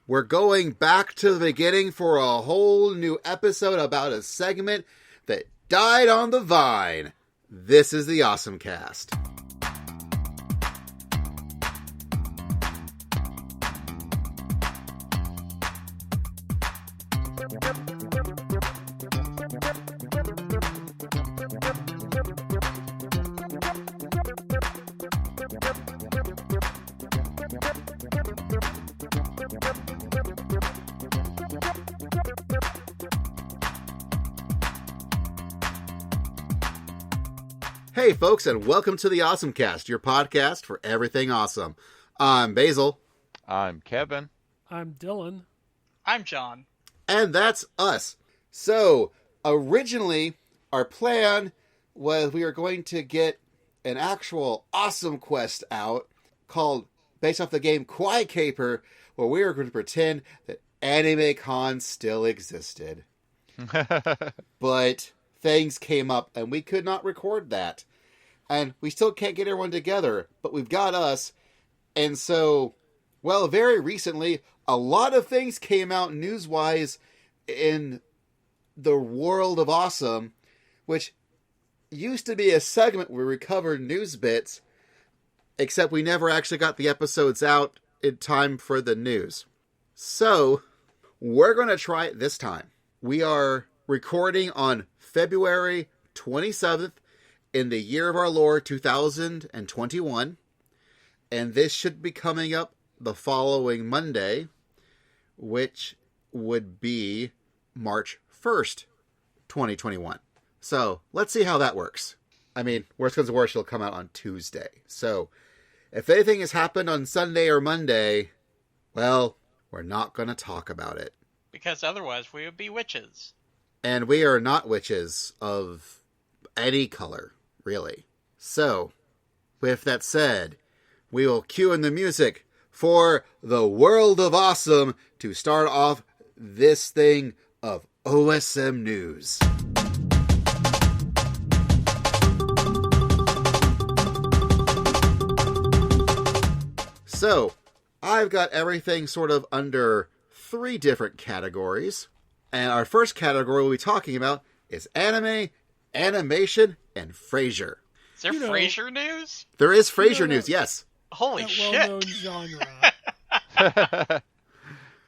We're going back to the beginning for a whole new episode about a segment that died on the vine. This is the OSMcast. Hey folks, and welcome to the OSMcast, your podcast for everything awesome. I'm Basil. I'm Kevin. I'm Dylan. I'm John. And that's us. So, originally, our plan was we were going to get an actual awesome quest out called, based off the game Quiet Caper, where we were going to pretend that Anime Con still existed. But things came up and we could not record that. And we still can't get everyone together, but we've got us. And so, well, very recently, a lot of things came out news-wise in the world of awesome, which used to be a segment where we covered news bits, except we never actually got the episodes out in time for the news. So, we're going to try it this time. We are recording on February 27th in the year of our Lord 2021, and this should be coming up the following Monday, which would be March 1st, 2021. So, let's see how that works. I mean, worst comes to worst, it'll come out on Tuesday. So, if anything has happened on Sunday or Monday, well, we're not going to talk about it. Because otherwise we would be witches. And we are not witches of any color, really. So, with that said, we will cue in the music for the world of awesome to start off this thing of OSM news. So, I've got everything sort of under 3 different categories. And our first category we'll be talking about is anime, animation, and Frasier. Is there Frasier news? There is Frasier news, yes. Holy shit. Well-known genre.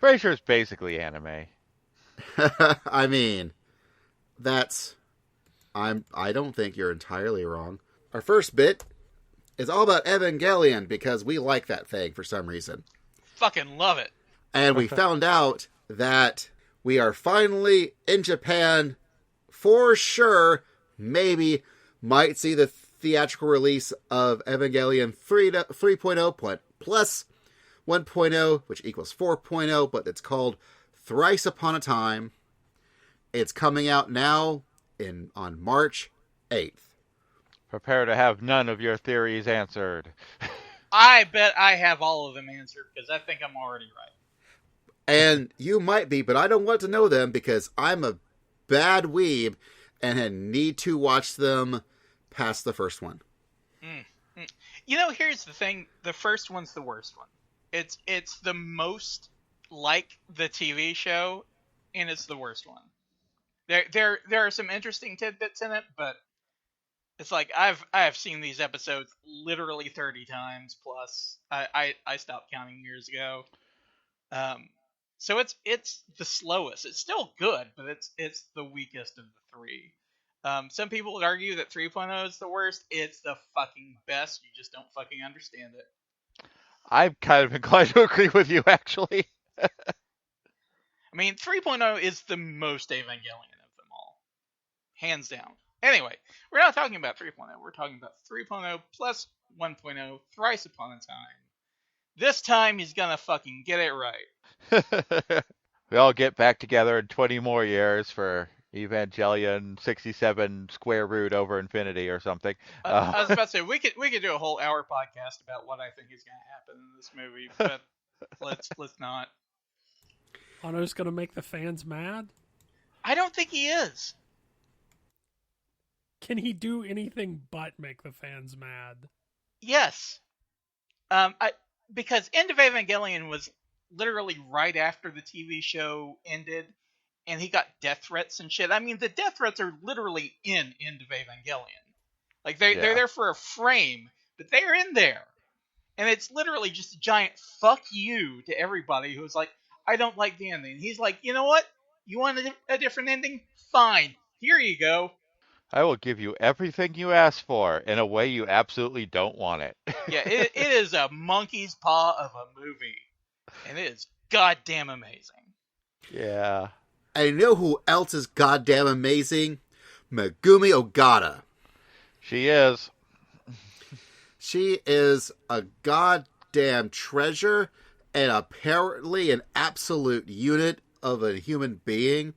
Frasier's basically anime. I mean, I don't think you're entirely wrong. Our first bit is all about Evangelion because we like that thing for some reason. Fucking love it. And we found out that we are finally in Japan for sure, maybe, might see the theatrical release of Evangelion 3.0 plus 1.0, which equals 4.0, but it's called Thrice Upon a Time. It's coming out now on March 8th. Prepare to have none of your theories answered. I bet I have all of them answered because I think I'm already right. And you might be, but I don't want to know them because I'm a bad weeb and I need to watch them past the first one. You know, here's the thing. The first one's the worst one. It's the most like the TV show, and it's the worst one. There are some interesting tidbits in it, but it's like I've seen these episodes literally 30 times plus. I stopped counting years ago. So it's the slowest. It's still good, but it's the weakest of the 3. Some people would argue that 3.0 is the worst. It's the fucking best. You just don't fucking understand it. I'm kind of inclined to agree with you, actually. I mean, 3.0 is the most Evangelion of them all. Hands down. Anyway, we're not talking about 3.0. We're talking about 3.0 plus 1.0 thrice upon a time. This time he's gonna fucking get it right. We all get back together in 20 more years for Evangelion 67 square root over infinity or something. I was about to say we could do a whole hour podcast about what I think is going to happen in this movie, but let's not. Ano's going to make the fans mad? I don't think he is. Can he do anything but make the fans mad? Yes. Because End of Evangelion was literally right after the TV show ended, and he got death threats and shit. I mean, the death threats are literally in End of Evangelion. Like, they're there for a frame, but they're in there. And it's literally just a giant fuck you to everybody who's like, I don't like the ending. He's like, you know what? You want a different ending? Fine. Here you go. I will give you everything you ask for in a way you absolutely don't want it. Yeah, it is a monkey's paw of a movie. And it is goddamn amazing. Yeah. And you know who else is goddamn amazing? Megumi Ogata. She is. She is a goddamn treasure and apparently an absolute unit of a human being.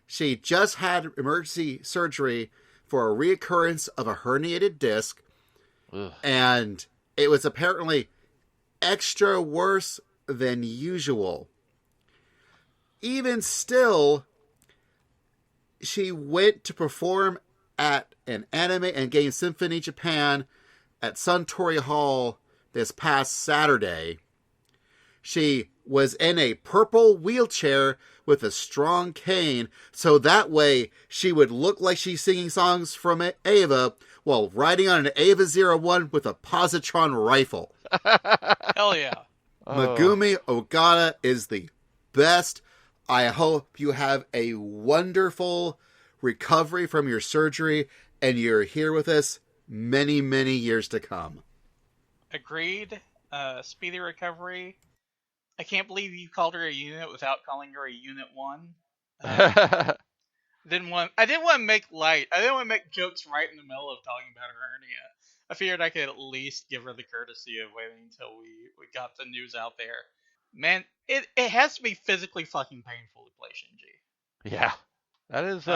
She just had emergency surgery for a reoccurrence of a herniated disc. Ugh. And it was apparently extra worse than usual. Even still, she went to perform at an anime and game symphony Japan at Suntory Hall this past Saturday. She was in a purple wheelchair with a strong cane, so that way she would look like she's singing songs from Ava while riding on an Ava 01 with a positron rifle. Hell yeah. Megumi Ogata is the best. I hope you have a wonderful recovery from your surgery and you're here with us many, many years to come. Agreed. Speedy recovery. I can't believe you called her a unit without calling her a Unit 1. I didn't want to make light. I didn't want to make jokes right in the middle of talking about her hernia. I figured I could at least give her the courtesy of waiting until we got the news out there. Man, it has to be physically fucking painful to play Shinji. Yeah. That is,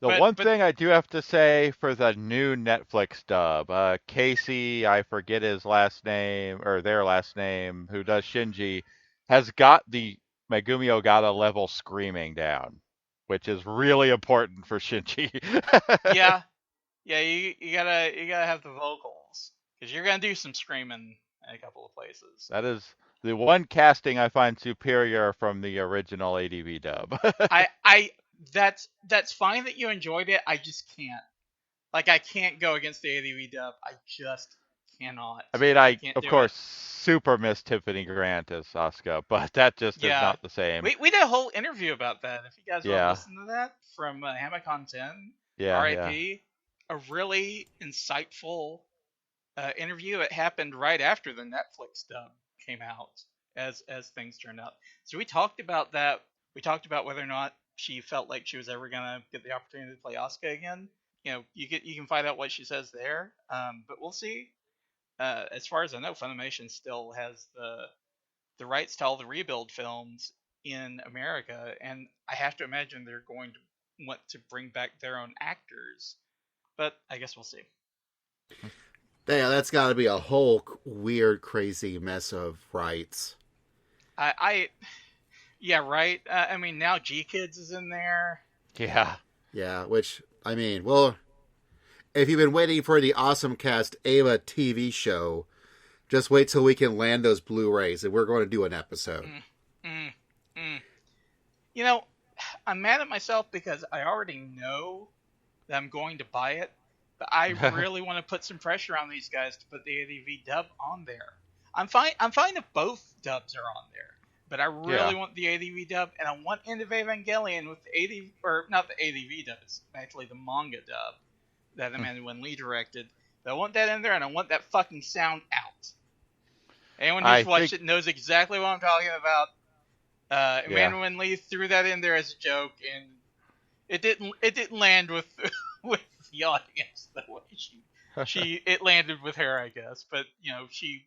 one thing I do have to say for the new Netflix dub, Casey, I forget his last name, or their last name, who does Shinji, has got the Megumi Ogata level screaming down, which is really important for Shinji. Yeah. Yeah, you gotta have the vocals, because you're gonna do some screaming in a couple of places. That is the one casting I find superior from the original ADV dub. That's fine that you enjoyed it. I just can't. Like, I can't go against the ADV dub. I just cannot. I mean, I of course super miss Tiffany Grant as Asuka, but that just is not the same. We did a whole interview about that. If you guys want to listen to that from Hamicon 10, RIP, a really insightful interview. It happened right after the Netflix dub came out, as things turned out. So we talked about that. We talked about whether or not she felt like she was ever gonna get the opportunity to play Asuka again. You know, you can find out what she says there. But we'll see. As far as I know, Funimation still has the rights to all the rebuild films in America, and I have to imagine they're going to want to bring back their own actors. But I guess we'll see. Yeah, that's got to be a whole weird, crazy mess of rights. Yeah, right. I mean, now G-Kids is in there. Yeah. Yeah, which, I mean, well, if you've been waiting for the OSMcast Ava TV show, just wait till we can land those Blu-rays, and we're going to do an episode. You know, I'm mad at myself because I already know that I'm going to buy it, but I really want to put some pressure on these guys to put the ADV dub on there. I'm fine if both dubs are on there, but I really want the ADV dub, and I want End of Evangelion with the ADV, or not the ADV dub, it's actually the manga dub that Amanda Lee directed. But I want that in there, and I want that fucking sound out. Anyone who's watched it knows exactly what I'm talking about. Amanda Lee threw that in there as a joke, and it didn't land with the audience the way it landed with her, I guess. But you know, she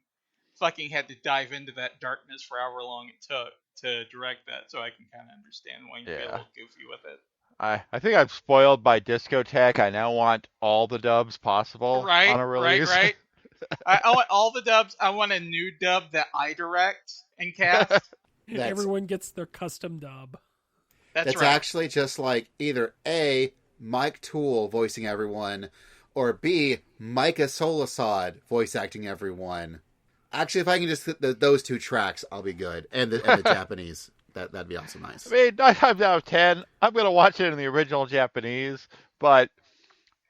fucking had to dive into that darkness for however long it took to direct that, so I can kind of understand why you get a little goofy with it. I think I'm spoiled by Discotek. I now want all the dubs possible on a release. Right. I want all the dubs. I want a new dub that I direct and cast. Everyone gets their custom dub. That's right. Actually just like either A, Mike Toole voicing everyone, or B, Micah Solasad voice acting everyone. Actually, if I can just hit those 2 tracks, I'll be good. And the Japanese. That'd be also nice. I mean, 9 times out of 10, I'm going to watch it in the original Japanese, but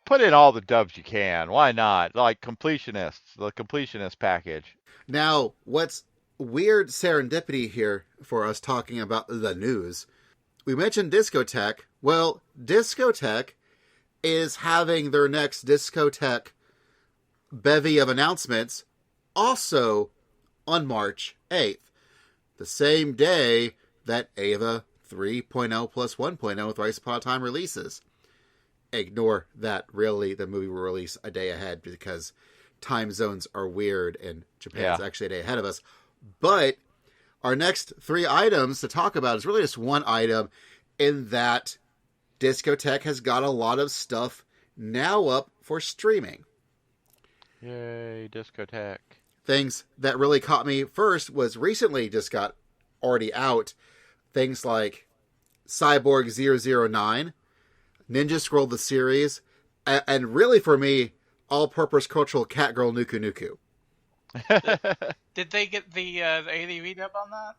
put in all the dubs you can. Why not? Like Completionists, the Completionist package. Now, what's weird serendipity here for us talking about the news, we mentioned Discotek. Well, Discotek is having their next Discotek bevy of announcements also on March 8th, the same day that Eva 3.0 plus 1.0 Thrice Upon a Time releases. Ignore that, really, the movie will release a day ahead because time zones are weird and Japan's actually a day ahead of us. But our next 3 items to talk about is really just one item, in that Discotek has got a lot of stuff now up for streaming. Yay, Discotek. Things that really caught me first was recently just got already out. Things like Cyborg 009, Ninja Scroll the series, and really for me, all-purpose cultural Catgirl Nuku Nuku. Did they get the ADV dub on that?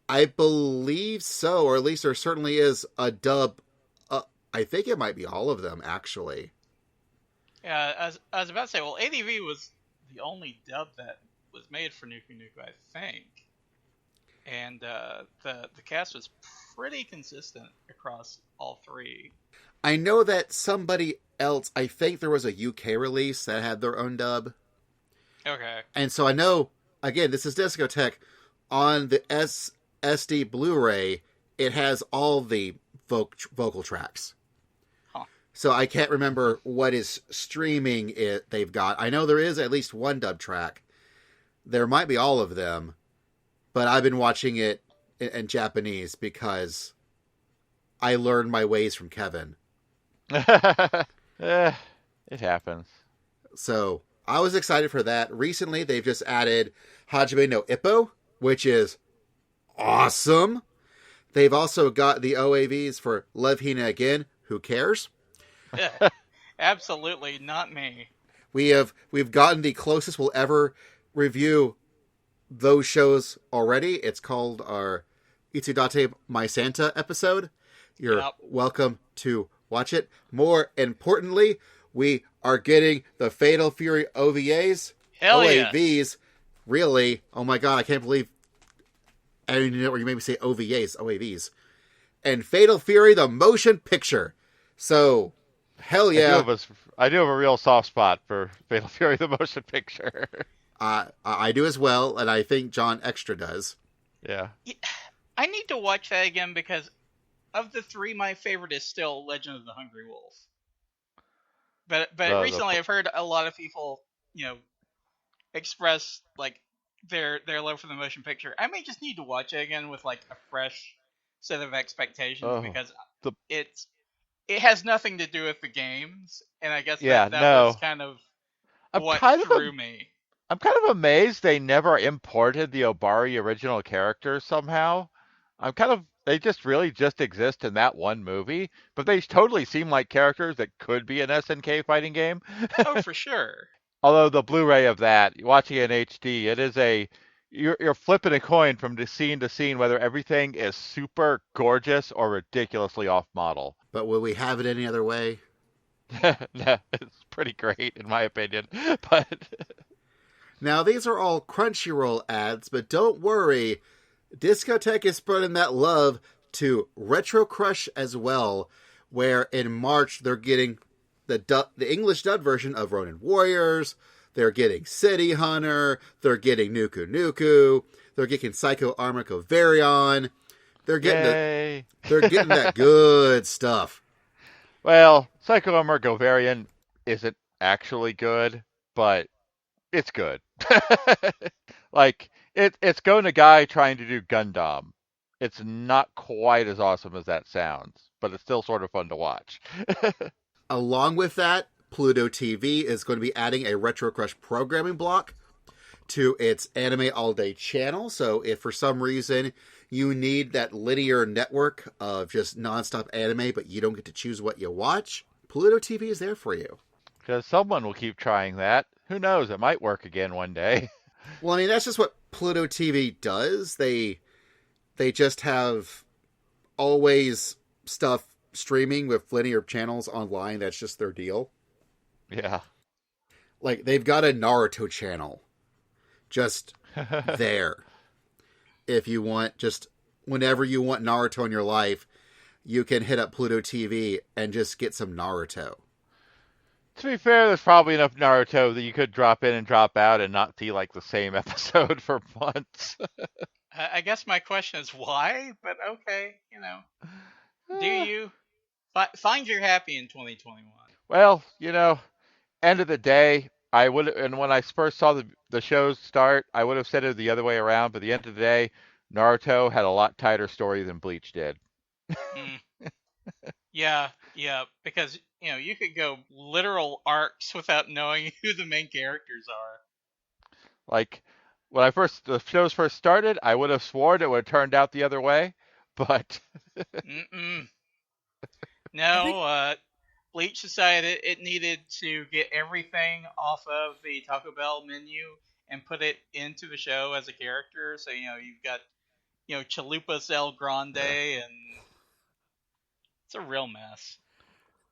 I believe so, or at least there certainly is a dub. I think it might be all of them, actually. Yeah, I was about to say, well, ADV was the only dub that was made for Nuku Nuku, I think. And the cast was pretty consistent across all 3. I know that somebody else, I think there was a UK release that had their own dub. Okay. And so I know, again, this is Discotek. On the SD Blu-ray, it has all the vocal tracks. Huh. So I can't remember what is streaming they've got. I know there is at least one dub track. There might be all of them. But I've been watching it in Japanese because I learned my ways from Kevin. It happens. So I was excited for that. Recently, they've just added Hajime no Ippo, which is awesome. They've also got the OAVs for Love Hina Again. Who cares? Absolutely not me. We've gotten the closest we'll ever review those shows already. It's called our Itsudate My Santa episode. You're welcome to watch it. More importantly, we are getting the Fatal Fury OVAs. Hell OAVs. yes. Really? Oh my god, I can't believe I didn't know where you made me say OVAs, OAVs. And Fatal Fury, the motion picture. So, hell yeah. I do have a real soft spot for Fatal Fury, the motion picture. I do as well, and I think John Extra does. Yeah. I need to watch that again because of the 3, my favorite is still Legend of the Hungry Wolf. But recently I've heard a lot of people, express like their love for the motion picture. I may just need to watch it again with like a fresh set of expectations because it has nothing to do with the games, and I guess that was kind of what drew me. I'm kind of amazed they never imported the Obari original characters somehow. They just really just exist in that one movie, but they totally seem like characters that could be an SNK fighting game. Oh, for sure. Although the Blu-ray of that, watching it in HD, it is you're flipping a coin from scene to scene whether everything is super gorgeous or ridiculously off model. But will we have it any other way? No, it's pretty great in my opinion, but... Now, these are all Crunchyroll ads, but don't worry. Discotek is spreading that love to Retro Crush as well, where in March they're getting the English dub version of Ronin Warriors, they're getting City Hunter, they're getting Nuku Nuku, they're getting Psycho Armico Varion, they're getting that good stuff. Well, Psycho Armico Varion isn't actually good, but it's good. Like, it's going a guy trying to do Gundam. It's not quite as awesome as that sounds, but it's still sort of fun to watch. Along with that, Pluto TV is going to be adding a Retro Crush programming block to its Anime All Day channel. So if for some reason you need that linear network of just nonstop anime, but you don't get to choose what you watch, Pluto TV is there for you. Because someone will keep trying that. Who knows? It might work again one day. Well, I mean, that's just what Pluto TV does. They just have always stuff streaming with linear channels online. That's just their deal. Yeah. Like, they've got a Naruto channel just there. If you want, just whenever you want Naruto in your life, you can hit up Pluto TV and just get some Naruto. To be fair, there's probably enough Naruto that you could drop in and drop out and not see like the same episode for months. I guess my question is why, but okay, do you find you're happy in 2021? Well, end of the day, I would, and when I first saw the shows start, I would have said it the other way around. But at the end of the day, Naruto had a lot tighter story than Bleach did. Yeah, because you could go literal arcs without knowing who the main characters are. Like when the shows first started, I would have sworn it would have turned out the other way, but no. Bleach decided it needed to get everything off of the Taco Bell menu and put it into the show as a character. So you've got Chalupas El Grande, and it's a real mess.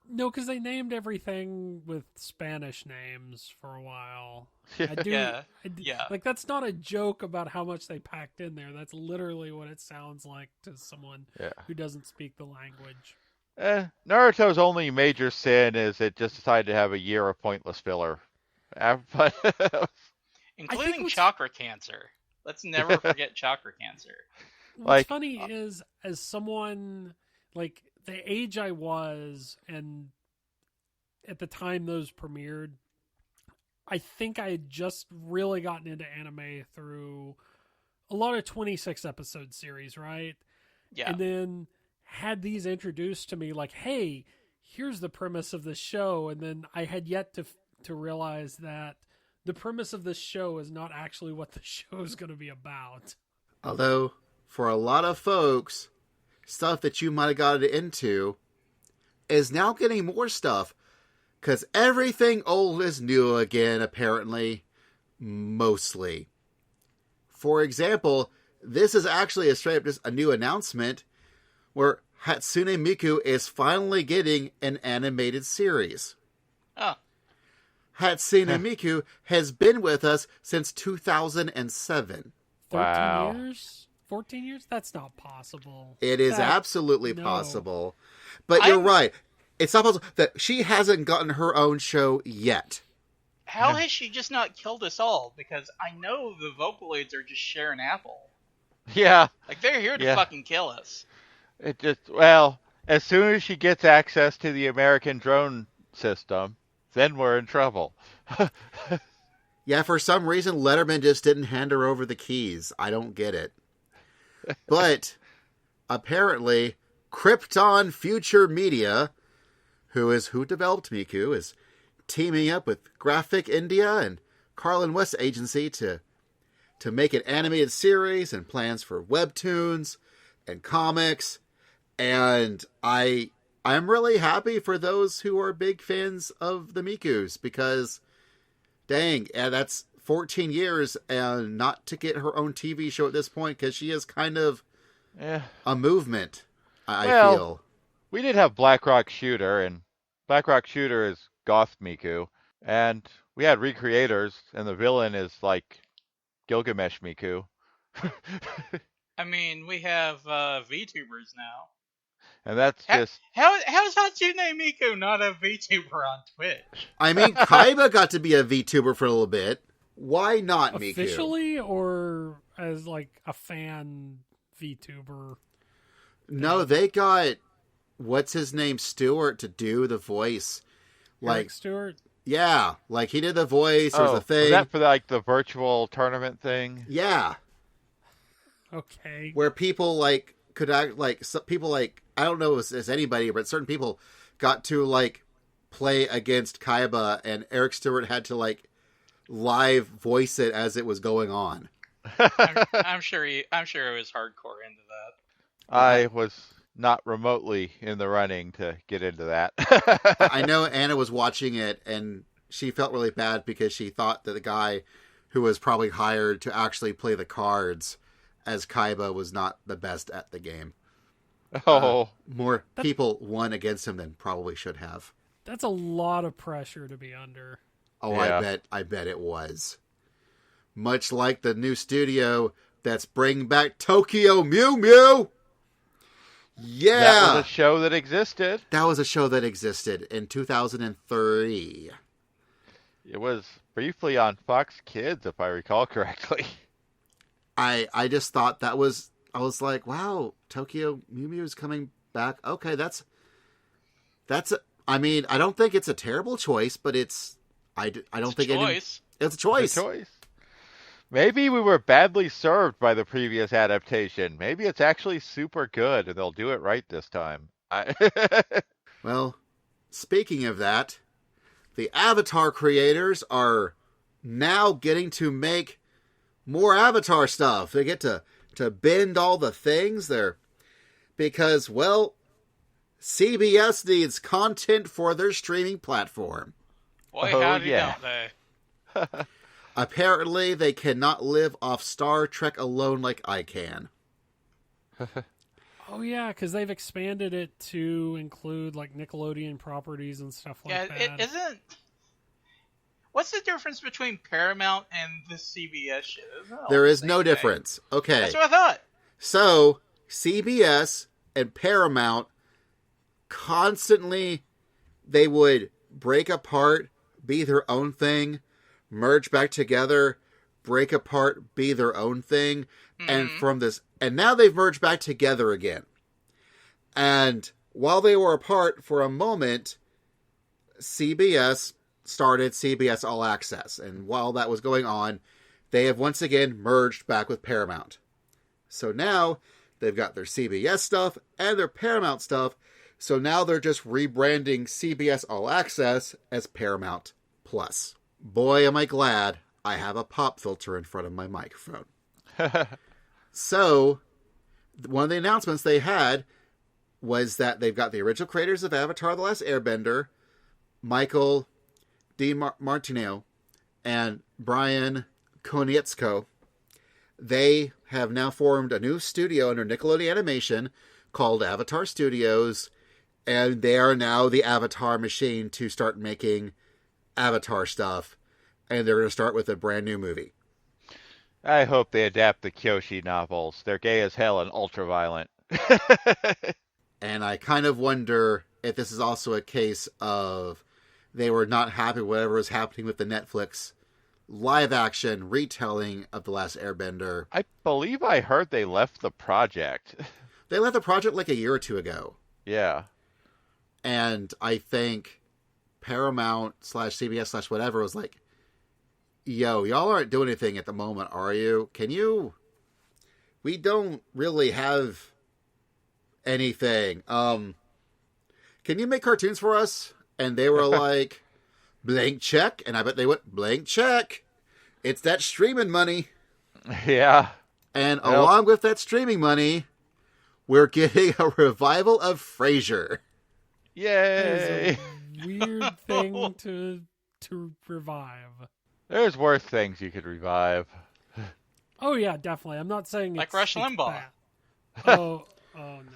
No, because they named everything with Spanish names for a while. Yeah. Like, that's not a joke about how much they packed in there. That's literally what it sounds like to someone who doesn't speak the language. Naruto's only major sin is it just decided to have a year of pointless filler. Including chakra cancer. Let's never forget chakra cancer. What's funny is, as someone, like, the age I was, and at the time those premiered, I think I had just really gotten into anime through a lot of 26 episode series, right? Yeah. And then had these introduced to me like, hey, here's the premise of the show. And then I had yet to realize that the premise of this show is not actually what the show is going to be about. Although, for a lot of folks, stuff that you might have gotten into is now getting more stuff. Because everything old is new again, apparently. Mostly. For example, this is actually a straight up just a new announcement where Hatsune Miku is finally getting an animated series. Oh. Hatsune Miku has been with us since 2007. 13 years? 14 years? That's not possible. It is absolutely possible. But you're right. It's not possible that she hasn't gotten her own show yet. How has she just not killed us all? Because I know the Vocaloids are just sharing apple. Yeah. Like, they're here to fucking kill us. As soon as she gets access to the American drone system, then we're in trouble. Yeah, for some reason, Letterman just didn't hand her over the keys. I don't get it. But, apparently, Krypton Future Media, who developed Miku, is teaming up with Graphic India and Carlin West Agency to make an animated series and plans for webtoons and comics. And I'm really happy for those who are big fans of the Mikus, because dang, that's 14 years and not to get her own TV show at this point, because she is kind of a movement, I feel. We did have Black Rock Shooter, and Black Rock Shooter is Goth Miku, and we had Recreators, and the villain is like Gilgamesh Miku. I mean, we have VTubers now. And that's How is Hatsune Miku not a VTuber on Twitch? I mean, Kaiba got to be a VTuber for a little bit. Why not Miku? Officially, or as like a fan VTuber? No, they got what's his name, Stewart, to do the voice. Eric Stewart? Yeah, like he did the voice or the thing. Was that for like the virtual tournament thing? Yeah. Okay. Where people like could act like people like, I don't know as anybody, but certain people got to like play against Kaiba, and Eric Stewart had to like live voice it as it was going on. I'm sure it was hardcore into that. I was not remotely in the running to get into that. I know Anna was watching it, and she felt really bad because she thought that the guy who was probably hired to actually play the cards, as Kaiba was not the best at the game. Oh. More people won against him than probably should have. That's a lot of pressure to be under. Oh, Yeah. I bet it was. Much like the new studio that's bringing back Tokyo Mew Mew. Yeah. That was a show that existed. That was a show that existed in 2003. It was briefly on Fox Kids, if I recall correctly. I just thought I was like, wow, Tokyo Mew Mew is coming back. Okay, I mean, I don't think it's a terrible choice, but I don't think choice. It's a choice. It's a choice. Maybe we were badly served by the previous adaptation. Maybe it's actually super good, and they'll do it right this time. Well, speaking of that, the Avatar creators are now getting to make more Avatar stuff. They get to bend all the things there because, well, CBS needs content for their streaming platform. Boy, Oh, howdy, yeah. don't they? Apparently, they cannot live off Star Trek alone like I can. Oh yeah, because they've expanded it to include like Nickelodeon properties and stuff like Yeah, that. it isn't. What's the difference between Paramount and the CBS shit? Isn't it all There the is same no thing? difference. Okay. That's what I thought. So, CBS and Paramount constantly, they would break apart, be their own thing, merge back together, break apart, be their own thing, and now they've merged back together again. And while they were apart for a moment, CBS started CBS All Access, and while that was going on, they have once again merged back with Paramount. So now they've got their CBS stuff and their Paramount stuff, so now they're just rebranding CBS All Access as Paramount Plus. Boy, am I glad I have a pop filter in front of my microphone. So, one of the announcements they had was that they've got the original creators of Avatar The Last Airbender, Michael Martino and Brian Konietzko. They have now formed a new studio under Nickelodeon Animation called Avatar Studios, and they are now the Avatar machine to start making Avatar stuff, and they're going to start with a brand new movie. I hope they adapt the Kyoshi novels. They're gay as hell and ultra-violent. And I kind of wonder if this is also a case of they were not happy with whatever was happening with the Netflix live-action retelling of The Last Airbender. I believe I heard they left the project. They left the project like a year or two ago. Yeah. And I think Paramount / CBS / whatever was like, yo, y'all aren't doing anything at the moment, are you? We don't really have anything. Can you make cartoons for us? And they were like, blank check. And I bet they went, blank check. It's that streaming money. Yeah. And along with that streaming money, we're getting a revival of Frasier. Yay. That is a weird thing to revive. There's worse things you could revive. Oh yeah, definitely. I'm not saying Like it's, Rush it's Limbaugh. bad. Oh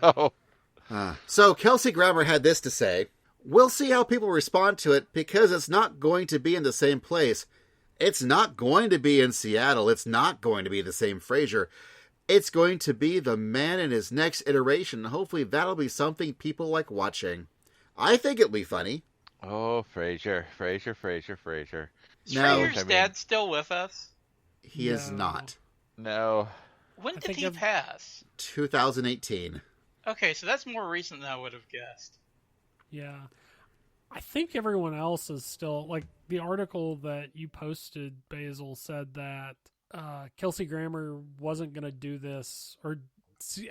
no. Oh. So Kelsey Grammer had this to say: "We'll see how people respond to it because it's not going to be in the same place. It's not going to be in Seattle. It's not going to be the same Frasier. It's going to be the man in his next iteration. Hopefully that'll be something people like watching. I think it'll be funny." Oh, Frasier. Is No. Frasier's dad still with us? He is No. not. No. When I did think he I've- pass? 2018. Okay, so that's more recent than I would have guessed. Yeah. I think everyone else is still like the article that you posted, Basil, said that Kelsey Grammer wasn't going to do this or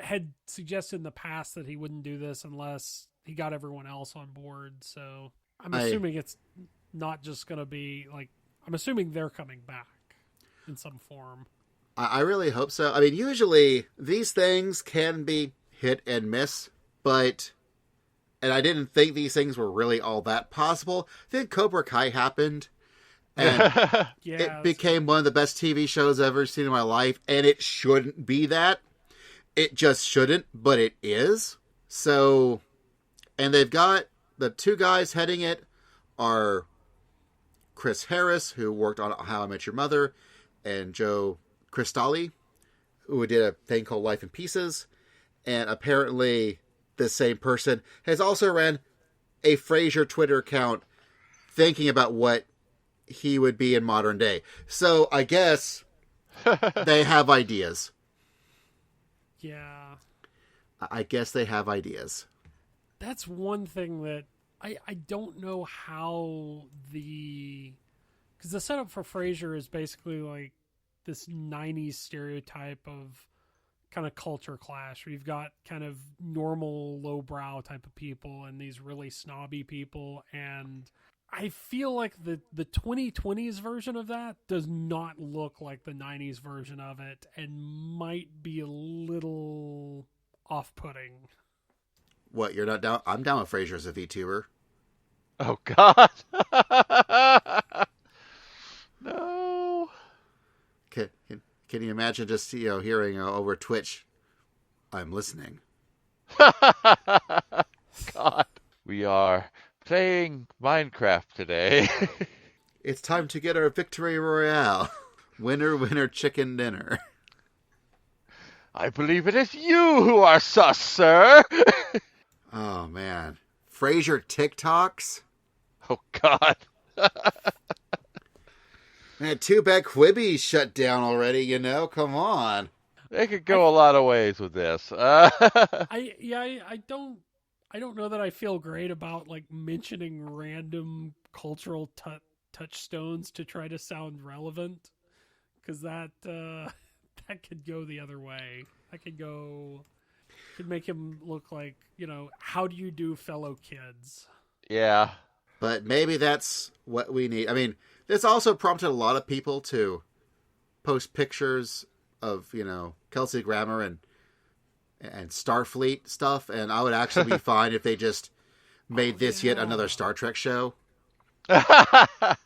had suggested in the past that he wouldn't do this unless he got everyone else on board. So I'm assuming it's not just going to be like, I'm assuming they're coming back in some form. I really hope so. I mean, usually these things can be hit and miss, and I didn't think these things were really all that possible. Then Cobra Kai happened, And Yeah, it became one of the best TV shows I've ever seen in my life, and it shouldn't be that. It just shouldn't, but it is. So, and they've got the two guys heading it are Chris Harris, who worked on How I Met Your Mother, and Joe Cristalli, who did a thing called Life in Pieces. And apparently the same person has also ran a Frasier Twitter account thinking about what he would be in modern day. So I guess they have ideas. Yeah. I guess they have ideas. That's one thing that I don't know how because the setup for Frasier is basically like this 90s stereotype of kind of culture clash where you've got kind of normal lowbrow type of people and these really snobby people, and I feel like the 2020s version of that does not look like the 90s version of it and might be a little off-putting. What, you're not down? I'm down with Frasier as a VTuber. Oh, God. No. Can you imagine just, hearing over Twitch, I'm listening. God. We are playing Minecraft today. It's time to get our victory royale. Winner, winner, chicken dinner. I believe it is you who are sus, sir. Oh, man. Frasier TikToks? Oh, God. Man, too bad Quibi's shut down already, Come on. They could go a lot of ways with this. I don't know that I feel great about like mentioning random cultural touchstones to try to sound relevant, because that could go the other way. That could make him look like, how do you do, fellow kids? Yeah. But maybe that's what we need. I mean, this also prompted a lot of people to post pictures of, Kelsey Grammer and Starfleet stuff, and I would actually be fine if they just made this yet another Star Trek show. That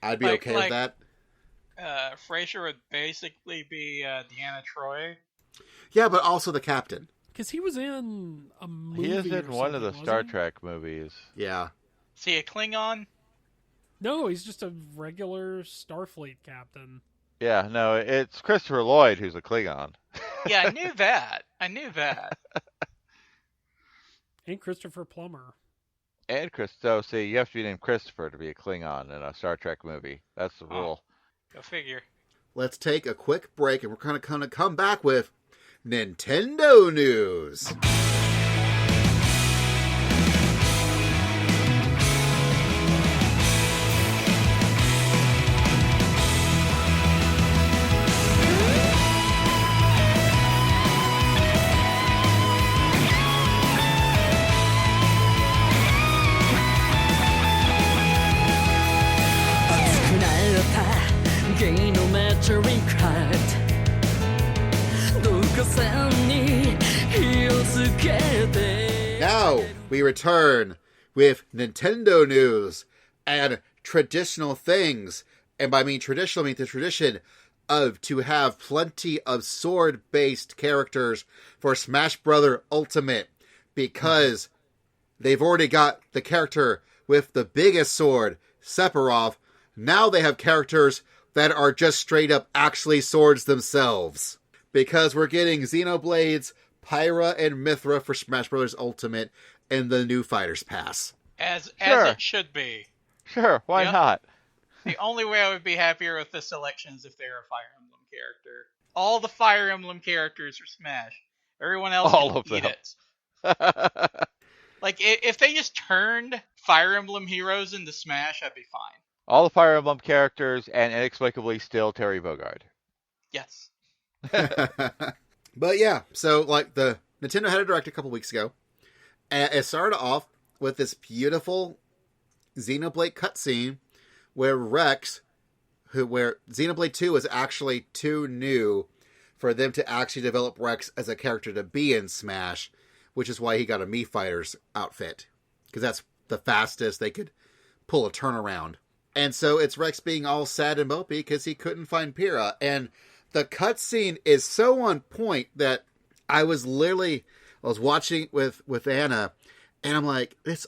I'd be okay with that. Frasier would basically be Deanna Troi. Yeah, but also the captain. Because he was in a movie. He is in one of the Star he? Trek movies. Yeah. Is he a Klingon? No, he's just a regular Starfleet captain. Yeah, no, it's Christopher Lloyd who's a Klingon. Yeah, I knew that. And Christopher Plummer. And so see, you have to be named Christopher to be a Klingon in a Star Trek movie. That's the rule. Go figure. Let's take a quick break, and we're going to come back with Nintendo news. Now we return with Nintendo news and traditional things. And by traditional, I mean the tradition of to have plenty of sword-based characters for Smash Bros. Ultimate, because they've already got the character with the biggest sword, Sephiroth. Now they have characters that are just straight up actually swords themselves. Because we're getting Xenoblades, Pyra, and Mithra for Smash Bros. Ultimate in the new Fighters Pass. As it should be. Sure, why not? The only way I would be happier with this selection is if they're a Fire Emblem character. All the Fire Emblem characters are Smash. Everyone else all can of eat them. it. Like, if they just turned Fire Emblem heroes into Smash, I'd be fine. All the Fire Emblem characters, and inexplicably still Terry Bogard. Yes. But yeah, so like the Nintendo had a direct a couple weeks ago, and it started off with this beautiful Xenoblade cutscene where where Xenoblade 2 was actually too new for them to actually develop Rex as a character to be in Smash, which is why he got a Mii Fighters outfit, because that's the fastest they could pull a turnaround And so it's Rex being all sad and mopey because he couldn't find Pyrrha. And the cutscene is so on point that I was watching with Anna, and I'm like, this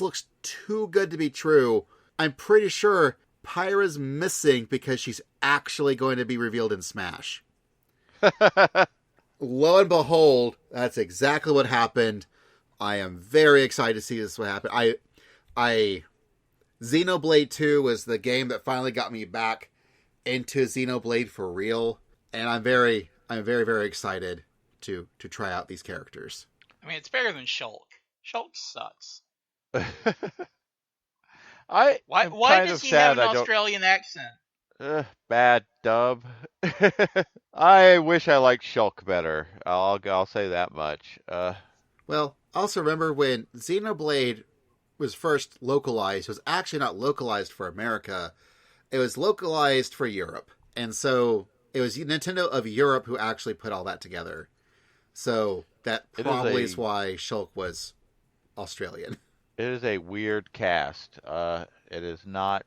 looks too good to be true. I'm pretty sure Pyra's missing because she's actually going to be revealed in Smash. Lo and behold, that's exactly what happened. I am very excited to see this what happened. Xenoblade 2 was the game that finally got me back into Xenoblade for real, and I'm very, very excited to try out these characters. I mean, it's better than Shulk. Shulk sucks. Why does he have an Australian accent? Bad dub. I wish I liked Shulk better. I'll say that much. Well, also remember when Xenoblade was first localized, it was actually not localized for America. It was localized for Europe. And so it was Nintendo of Europe who actually put all that together. So that probably is why Shulk was Australian. It is a weird cast. It is not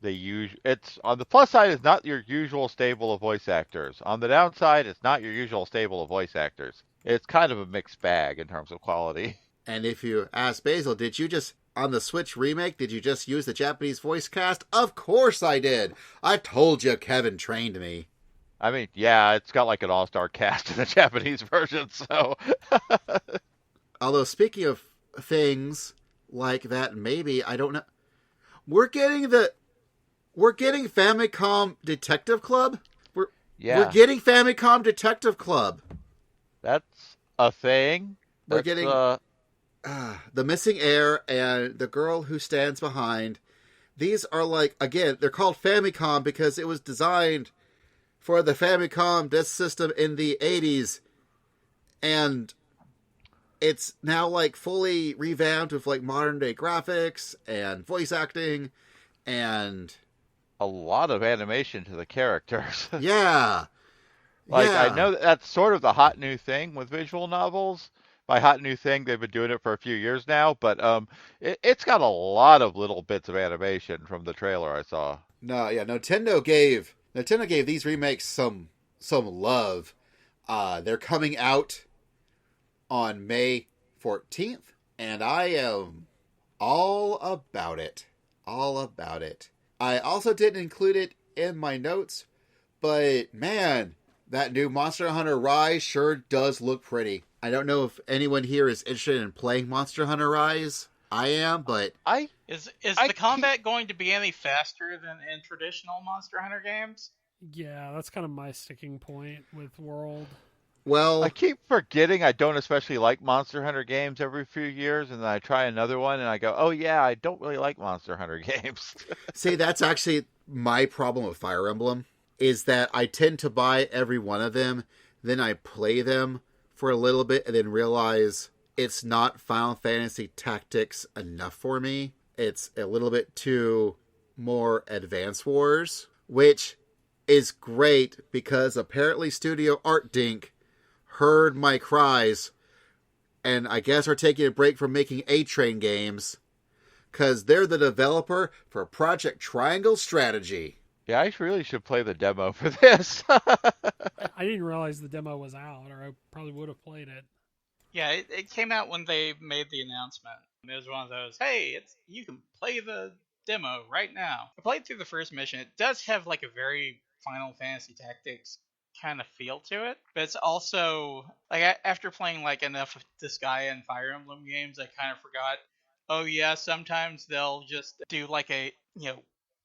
the usual. It's on the plus side, it's not your usual stable of voice actors. On the downside, it's not your usual stable of voice actors. It's kind of a mixed bag in terms of quality. And if you ask Basil, did you just, on the Switch remake, did you just use the Japanese voice cast? Of course I did. I told you Kevin trained me. I mean, yeah, it's got like an all-star cast in the Japanese version, so. Although, speaking of things like that, maybe, I don't know. We're getting Famicom Detective Club? We're getting Famicom Detective Club. That's a thing. We're getting The Missing Heir and The Girl Who Stands Behind. These are like, again, they're called Famicom because it was designed for the Famicom disk system in the 80s. And it's now like fully revamped with like modern day graphics and voice acting and a lot of animation to the characters. Yeah. I know that's sort of the hot new thing with visual novels. By hot new thing, they've been doing it for a few years now, but it's got a lot of little bits of animation from the trailer I saw. No, yeah, Nintendo gave these remakes some love. They're coming out on May 14th, and I am all about it. All about it. I also didn't include it in my notes, but man, that new Monster Hunter Rise sure does look pretty. I don't know if anyone here is interested in playing Monster Hunter Rise. I am, but Is the combat going to be any faster than in traditional Monster Hunter games? Yeah, that's kind of my sticking point with World. Well, I keep forgetting I don't especially like Monster Hunter games every few years, and then I try another one, and I go, oh yeah, I don't really like Monster Hunter games. See, that's actually my problem with Fire Emblem, is that I tend to buy every one of them, then I play them for a little bit, and then realize it's not Final Fantasy Tactics enough for me. It's a little bit too more Advance Wars, which is great because apparently Studio Art Dink heard my cries and I guess are taking a break from making A-Train games because they're the developer for Project Triangle Strategy. Yeah, I really should play the demo for this. I didn't realize the demo was out, or I probably would have played it. Yeah, it came out when they made the announcement. It was one of those, hey, you can play the demo right now. I played through the first mission. It does have like a very Final Fantasy Tactics kind of feel to it, but it's also like after playing like enough of Disgaea and Fire Emblem games, I kind of forgot. Oh yeah, sometimes they'll just do like a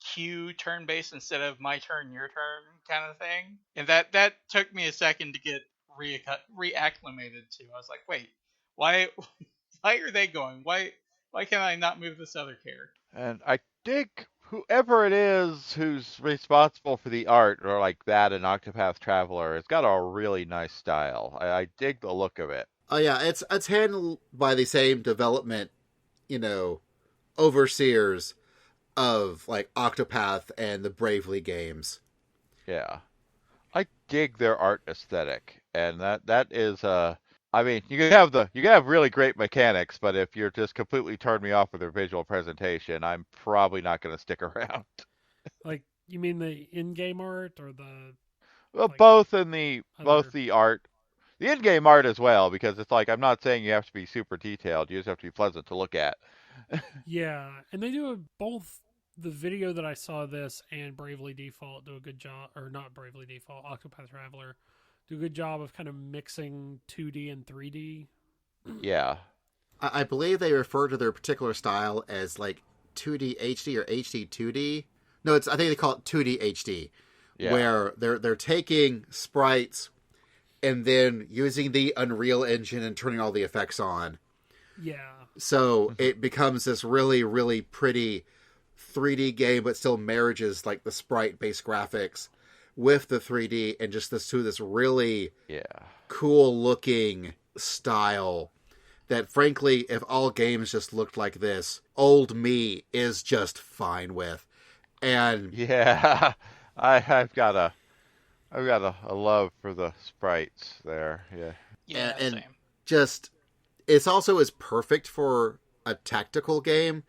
queue turn based instead of my turn your turn kind of thing, and that took me a second to get reacclimated to. I was like, wait, why are they going? Why can't I not move this other character? And I dig whoever it is who's responsible for the art, or like that in Octopath Traveler, it's got a really nice style. I dig the look of it. Oh yeah, it's handled by the same development, overseers of like Octopath and the Bravely games. Yeah. I dig their art aesthetic, and that is I mean, you can have really great mechanics, but if you're just completely turned me off with their visual presentation, I'm probably not going to stick around. Like, you mean the in-game art or Well, like, both other... the art, the in-game art as well, because it's like I'm not saying you have to be super detailed. You just have to be pleasant to look at. Yeah, and they do both. The video that I saw this and Bravely Default do a good job, or not Bravely Default, Octopath Traveler do a good job of kind of mixing 2D and 3D. Yeah. I believe they refer to their particular style as like 2D HD or HD 2D. No, I think they call it 2D HD, where they're taking sprites and then using the Unreal Engine and turning all the effects on. Yeah. So it becomes this really, really pretty 3D game, but still marriages like the sprite-based graphics with the 3D and just this really cool-looking style that, frankly, if all games just looked like this, old me is just fine with. And yeah, I've got a love for the sprites there. Yeah. and same. just it's also is perfect for a tactical game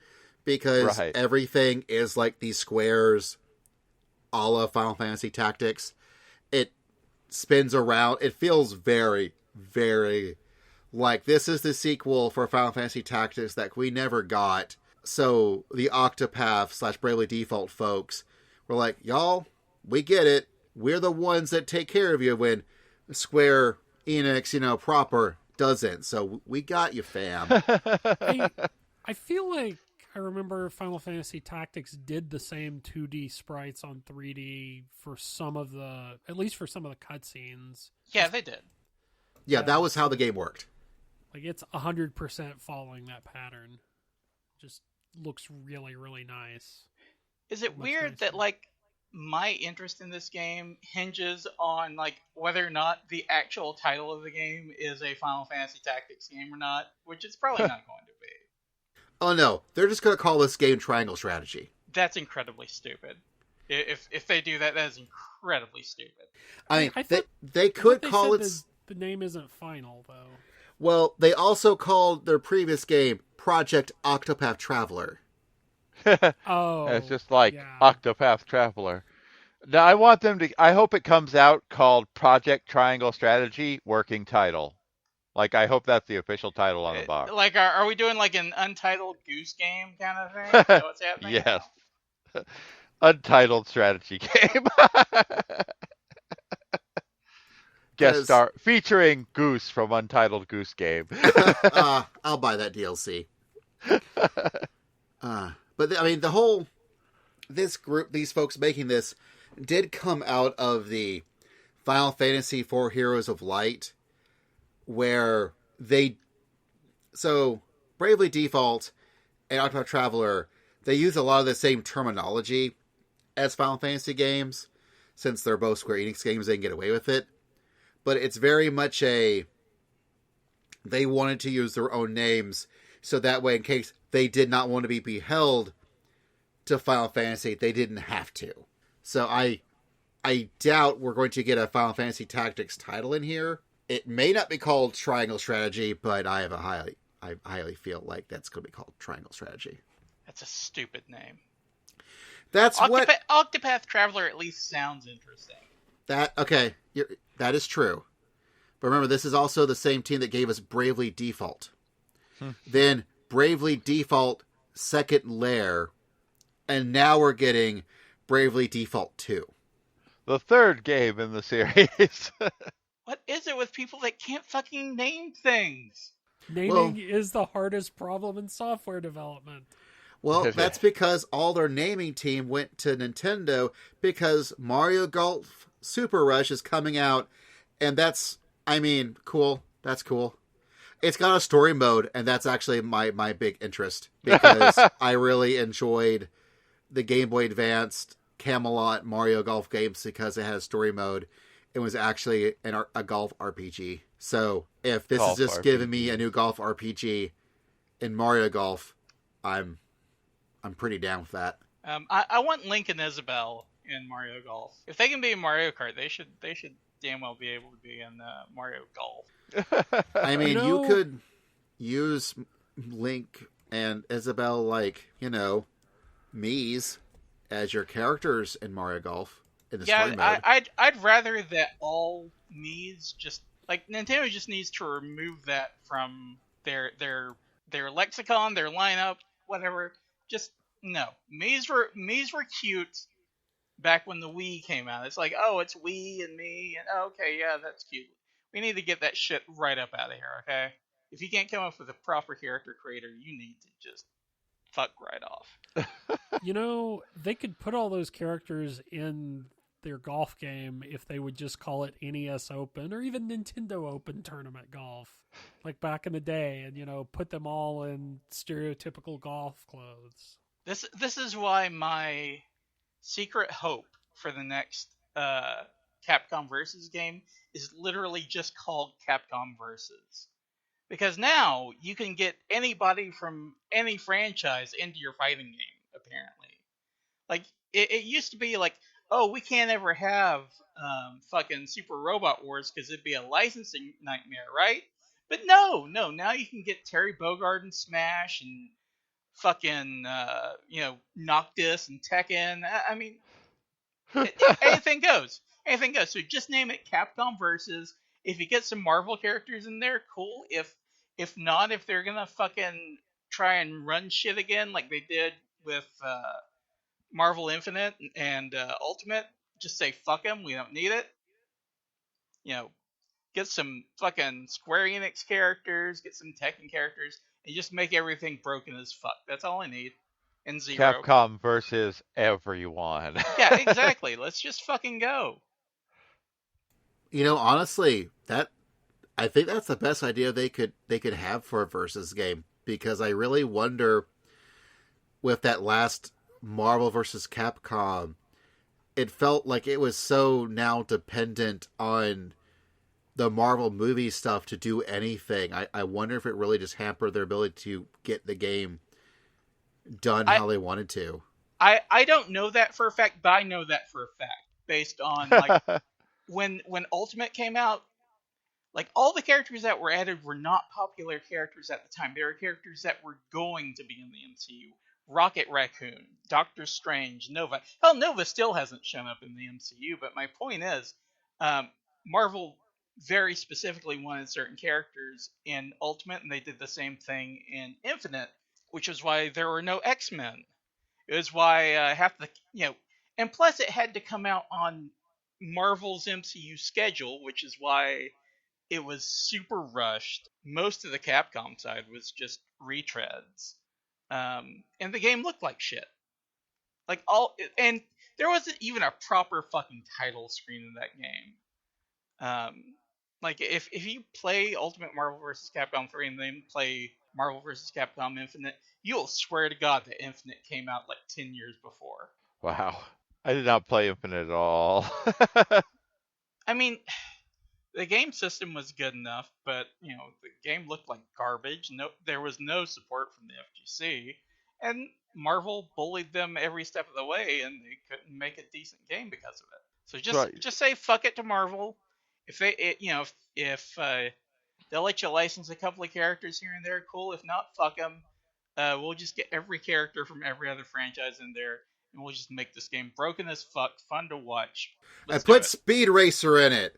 because everything is like these squares a la Final Fantasy Tactics. It spins around. It feels very, very like this is the sequel for Final Fantasy Tactics that we never got. So the Octopath / Bravely Default folks were like, y'all, we get it. We're the ones that take care of you when Square Enix, proper doesn't. So we got you, fam. I feel like I remember Final Fantasy Tactics did the same 2D sprites on 3D for at least for some of the cutscenes. Yeah, they did. Yeah, that was how the game worked. Like, it's 100% following that pattern. Just looks really, really nice. Is it weird that, like, my interest in this game hinges on, like, whether or not the actual title of the game is a Final Fantasy Tactics game or not, which it's probably not going to be. Oh no, they're just going to call this game Triangle Strategy. That's incredibly stupid. If they do that, that is incredibly stupid. I mean, they could call it... The name isn't final, though. Well, they also called their previous game Project Octopath Traveler. Oh, it's just like Octopath Traveler. Now I hope it comes out called Project Triangle Strategy Working Title. Like, I hope that's the official title on the box. Like, are we doing like an Untitled Goose Game kind of thing? Is that what's happening? Yes. Untitled strategy game. Guest star featuring Goose from Untitled Goose Game. I'll buy that DLC. But I mean, this group, these folks making this, did come out of the Final Fantasy IV Heroes of Light, where Bravely Default and Octopath Traveler, they use a lot of the same terminology as Final Fantasy games, since they're both Square Enix games, they can get away with it. But it's very much they wanted to use their own names, so that way, in case they did not want to be beheld to Final Fantasy, they didn't have to. So I doubt we're going to get a Final Fantasy Tactics title in here. It may not be called Triangle Strategy, but I highly feel like that's going to be called Triangle Strategy. That's a stupid name. That's Octopath Traveler at least sounds interesting. That is true. But remember, this is also the same team that gave us Bravely Default. Then Bravely Default Second Lair, and now we're getting Bravely Default 2. The third game in the series. What is it with people that can't fucking name things? Naming is the hardest problem in software development. Well, that's because all their naming team went to Nintendo because Mario Golf Super Rush is coming out, and cool. That's cool. It's got a story mode, and that's actually my big interest, because I really enjoyed the Game Boy Advanced Camelot Mario Golf games because it had a story mode. It was actually a golf RPG. So if this is just giving me a new golf RPG in Mario Golf, I'm pretty down with that. I want Link and Isabelle in Mario Golf. If they can be in Mario Kart, they should damn well be able to be in Mario Golf. I mean, You you know- could use Link and Isabelle like, Mii's as your characters in Mario Golf in the story mode. I'd rather that all needs just like Nintendo just needs to remove that from their lexicon, their lineup, whatever. Just no. Mii's were cute back when the Wii came out. It's like, oh, it's Wii and me, and okay, yeah, that's cute. We need to get that shit right up out of here, okay? If you can't come up with a proper character creator, you need to just fuck right off. They could put all those characters in their golf game if they would just call it NES Open or even Nintendo Open Tournament Golf, like back in the day, and put them all in stereotypical golf clothes. This is why my secret hope for the next Capcom Versus game is literally just called Capcom Versus. Because now you can get anybody from any franchise into your fighting game, apparently. Like, it used to be like, oh, we can't ever have fucking Super Robot Wars because it'd be a licensing nightmare, right? But no, now you can get Terry Bogard in Smash and fucking, Noctis and Tekken. I mean, anything goes. Anything goes. So just name it Capcom Versus. If you get some Marvel characters in there, cool. If not, if they're gonna fucking try and run shit again like they did with Marvel Infinite and Ultimate, just say fuck them. We don't need it. Get some fucking Square Enix characters, get some Tekken characters, and just make everything broken as fuck. That's all I need. And Zero. Capcom versus everyone. Yeah, exactly. Let's just fucking go. Honestly, I think that's the best idea they could have for a versus game, because I really wonder with that last Marvel versus Capcom, it felt like it was so now dependent on the Marvel movie stuff to do anything. I wonder if it really just hampered their ability to get the game done how they wanted to. I don't know that for a fact, but I know that for a fact based on like when Ultimate came out. Like, all the characters that were added were not popular characters at the time. They were characters that were going to be in the MCU. Rocket Raccoon, Doctor Strange, Nova. Hell, Nova still hasn't shown up in the MCU, but my point is, Marvel very specifically wanted certain characters in Ultimate, and they did the same thing in Infinite, which is why there were no X-Men. It was why half the, and plus it had to come out on Marvel's MCU schedule, which is why it was super rushed. Most of the Capcom side was just retreads. And the game looked like shit. And there wasn't even a proper fucking title screen in that game. If you play Ultimate Marvel vs. Capcom 3 and then play Marvel vs. Capcom Infinite, you'll swear to God that Infinite came out like 10 years before. Wow. I did not play Infinite at all. I mean, the game system was good enough, but, the game looked like garbage. No, there was no support from the FGC, and Marvel bullied them every step of the way, and they couldn't make a decent game because of it. So just say fuck it to Marvel. If they'll let you license a couple of characters here and there, cool. If not, fuck them. We'll just get every character from every other franchise in there, and we'll just make this game broken as fuck, fun to watch. I put Speed Racer in it.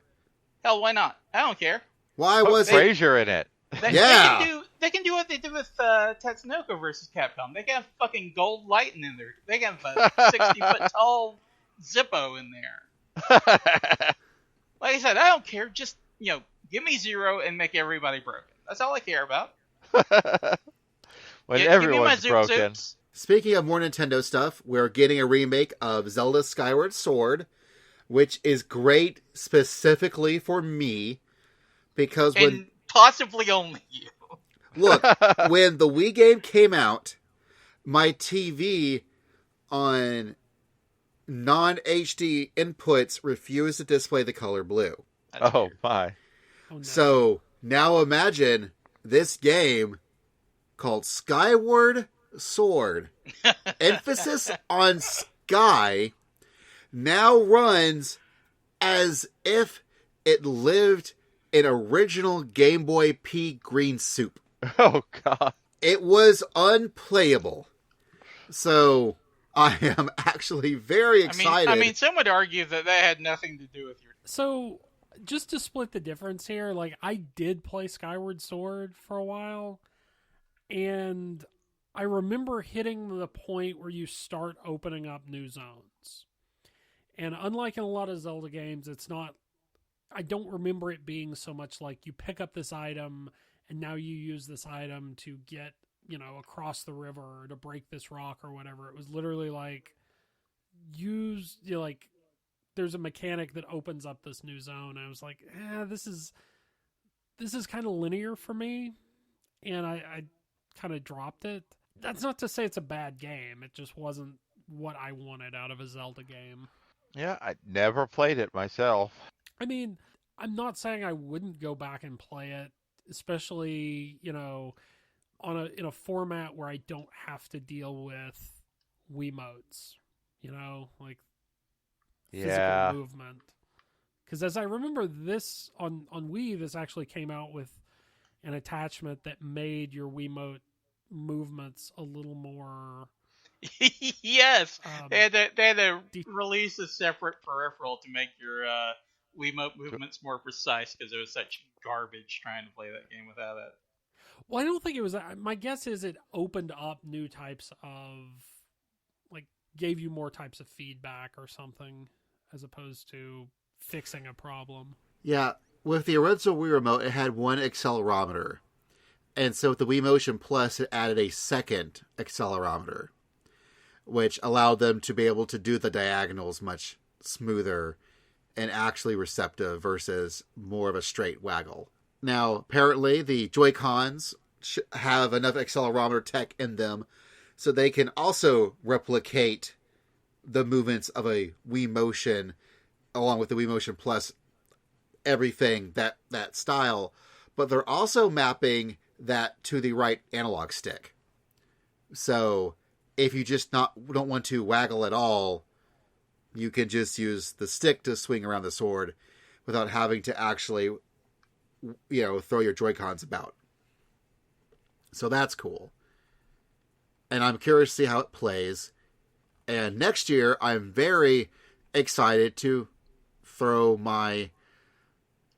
Hell, why not? I don't care. Why was Frasier in it? They can do what they did with Tatsunoko versus Capcom. They can have fucking gold lighting in there. They can have a 60-foot tall Zippo in there. Like I said, I don't care. Just, give me Zero and make everybody broken. That's all I care about. When everyone's broken. Zoops. Speaking of more Nintendo stuff, we're getting a remake of Zelda Skyward Sword, which is great specifically for me, because and possibly only you. Look, when the Wii game came out, my TV on non-HD inputs refused to display the color blue. That's weird. My. Oh, no. So now imagine this game called Skyward Sword, emphasis on Sky, now runs as if it lived in original Game Boy pea green soup. Oh, God. It was unplayable. So I am actually very excited. I mean, some would argue that had nothing to do with your... So, just to split the difference here, like, I did play Skyward Sword for a while, and I remember hitting the point where you start opening up new zones. And unlike in a lot of Zelda games, it's not... I don't remember it being so much like you pick up this item, and now you use this item to get, across the river or to break this rock or whatever. It was literally like, there's a mechanic that opens up this new zone. I was like, this is kind of linear for me, and I kind of dropped it. That's not to say it's a bad game. It just wasn't what I wanted out of a Zelda game. Yeah, I never played it myself. I mean, I'm not saying I wouldn't go back and play it, especially, in a format where I don't have to deal with Wiimotes, like physical movement. Because as I remember, this on Wii, this actually came out with an attachment that made your Wiimote movements a little more... Yes, they had to release a separate peripheral to make your Wiimote movements more precise, because it was such garbage trying to play that game without it. Well, I don't think it was... My guess is it opened up new types of... gave you more types of feedback or something, as opposed to fixing a problem. Yeah, with the original Wii Remote, it had one accelerometer. And so with the Wii Motion Plus, it added a second accelerometer, which allowed them to be able to do the diagonals much smoother and actually receptive versus more of a straight waggle. Now, apparently, the Joy-Cons have enough accelerometer tech in them so they can also replicate the movements of a Wii Motion, along with the Wii Motion Plus, everything, that style. But they're also mapping that to the right analog stick. So if you just don't want to waggle at all, you can just use the stick to swing around the sword without having to actually, throw your Joy-Cons about. So that's cool. And I'm curious to see how it plays. And next year, I'm very excited to throw my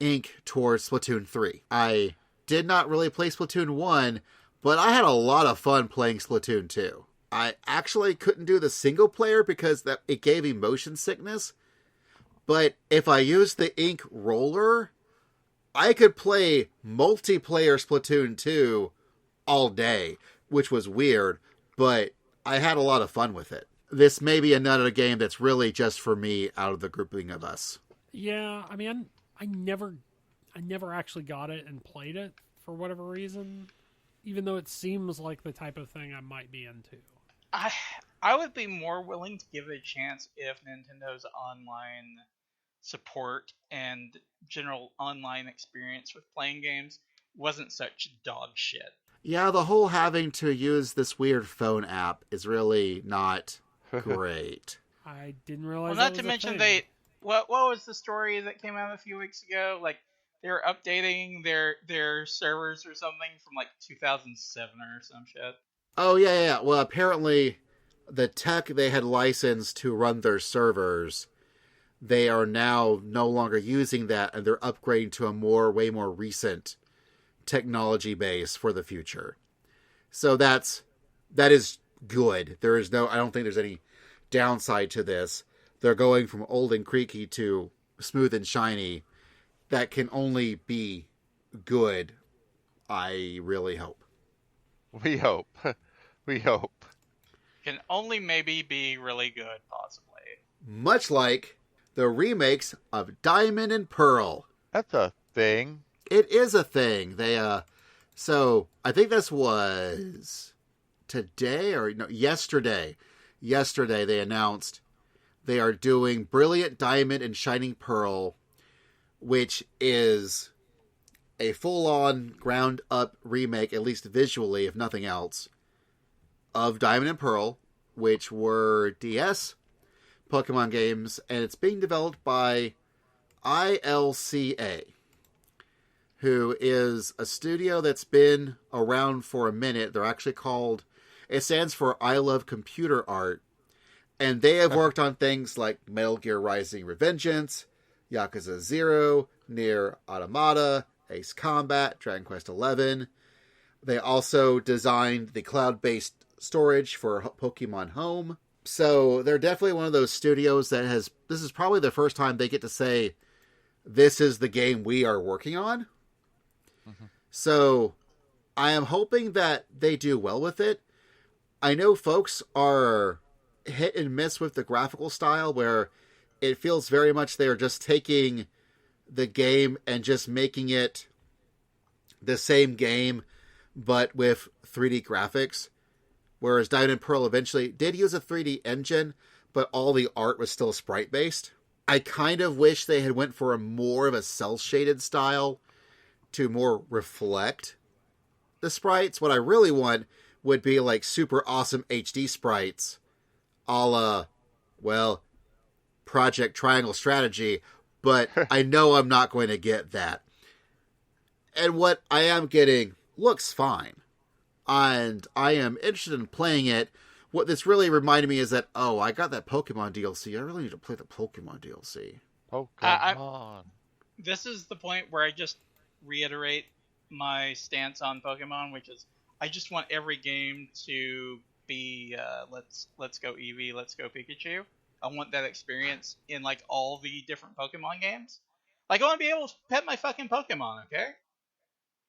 ink towards Splatoon 3. I did not really play Splatoon 1, but I had a lot of fun playing Splatoon 2. I actually couldn't do the single player because it gave me motion sickness. But if I used the ink roller, I could play multiplayer Splatoon 2 all day, which was weird, but I had a lot of fun with it. This may be another game that's really just for me out of the grouping of us. Yeah, I mean, I never actually got it and played it for whatever reason, even though it seems like the type of thing I might be into. I would be more willing to give it a chance if Nintendo's online support and general online experience with playing games wasn't such dog shit. Yeah, the whole having to use this weird phone app is really not great. I didn't realize. Well, not to mention what was the story that came out a few weeks ago? Like, they were updating their servers or something from like 2007 or some shit. Oh, yeah. Well, apparently the tech they had licensed to run their servers, they are now no longer using that, and they're upgrading to a way more recent technology base for the future. So that is good. I don't think there's any downside to this. They're going from old and creaky to smooth and shiny. That can only be good, I really hope. We hope. We hope. Can only maybe be really good, possibly. Much like the remakes of Diamond and Pearl. That's a thing. It is a thing. So I think this was yesterday. Yesterday they announced they are doing Brilliant Diamond and Shining Pearl, which is a full-on, ground-up remake, at least visually, if nothing else, of Diamond and Pearl, which were DS Pokemon games, and it's being developed by ILCA, who is a studio that's been around for a minute. They're actually called, it stands for I Love Computer Art. And they have worked on things like Metal Gear Rising Revengeance, Yakuza 0, Nier Automata, Ace Combat, Dragon Quest XI. They also designed the cloud-based storage for Pokemon Home. So they're definitely one of those studios that has, this is probably the first time they get to say, this is the game we are working on. Mm-hmm. So I am hoping that they do well with it. I know folks are hit and miss with the graphical style, where it feels very much they are just taking the game and just making it the same game, but with 3D graphics. Whereas Diamond and Pearl eventually did use a 3D engine, but all the art was still sprite-based. I kind of wish they had went for a more of a cel-shaded style to more reflect the sprites. What I really want would be like super awesome HD sprites, a la, well, Project Triangle Strategy, but I know I'm not going to get that. And what I am getting looks fine, and I am interested in playing it. What this really reminded me is that, oh, I got that Pokemon DLC. I really need to play the Pokemon DLC. Pokemon. This is the point where I just reiterate my stance on Pokemon, which is I just want every game to be let's go Eevee, let's go Pikachu. I want that experience in like all the different Pokemon games. Like I want to be able to pet my fucking Pokemon, okay?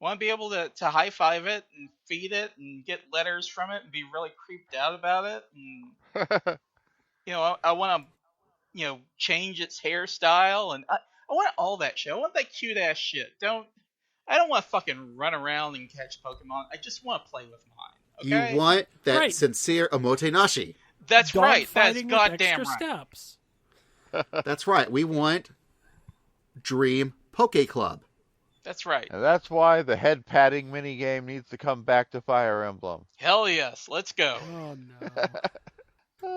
I want to be able to high five it and feed it and get letters from it and be really creeped out about it. And I want to change its hairstyle, and I want all that shit. I want that cute ass shit. I don't want to fucking run around and catch Pokemon. I just want to play with mine. Okay? You want that sincere omotenashi. That's Dog right. That's fighting goddamn with extra right. steps. That's right. We want Dream Poke Club. That's right. And that's why the head patting minigame needs to come back to Fire Emblem. Hell yes. Let's go. Oh no.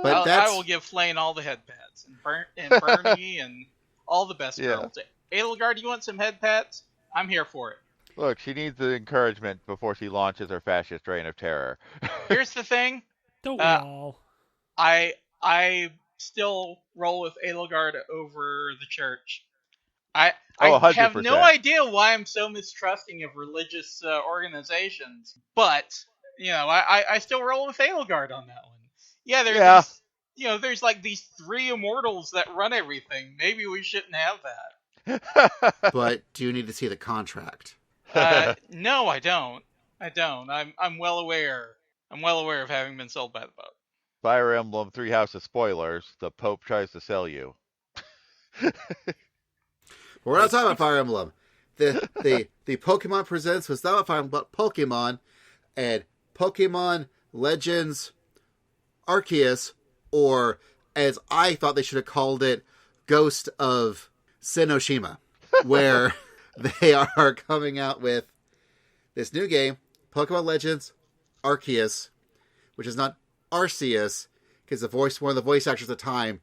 But I will give Flame all the head pats and Bernie and all the best girls. Edelgard, you want some head pats? I'm here for it. Look, she needs the encouragement before she launches her fascist reign of terror. Here's the thing. Don't we all? I still roll with Edelgard over the church. I 100%. have no idea why I'm so mistrusting of religious organizations, but I still roll with Edelgard on that one. Yeah, there's like these 3 immortals that run everything. Maybe we shouldn't have that. But do you need to see the contract? No, I don't. I'm well aware. I'm well aware of having been sold by the Pope. Fire Emblem 3 Houses spoilers. The Pope tries to sell you. We're not talking about Fire Emblem. The Pokemon Presents was not Fire Emblem, but Pokemon and Pokemon Legends Arceus, or as I thought they should have called it, Ghost of Sinnohshima, where they are coming out with this new game, Pokemon Legends Arceus, which is not Arceus, because one of the voice actors at the time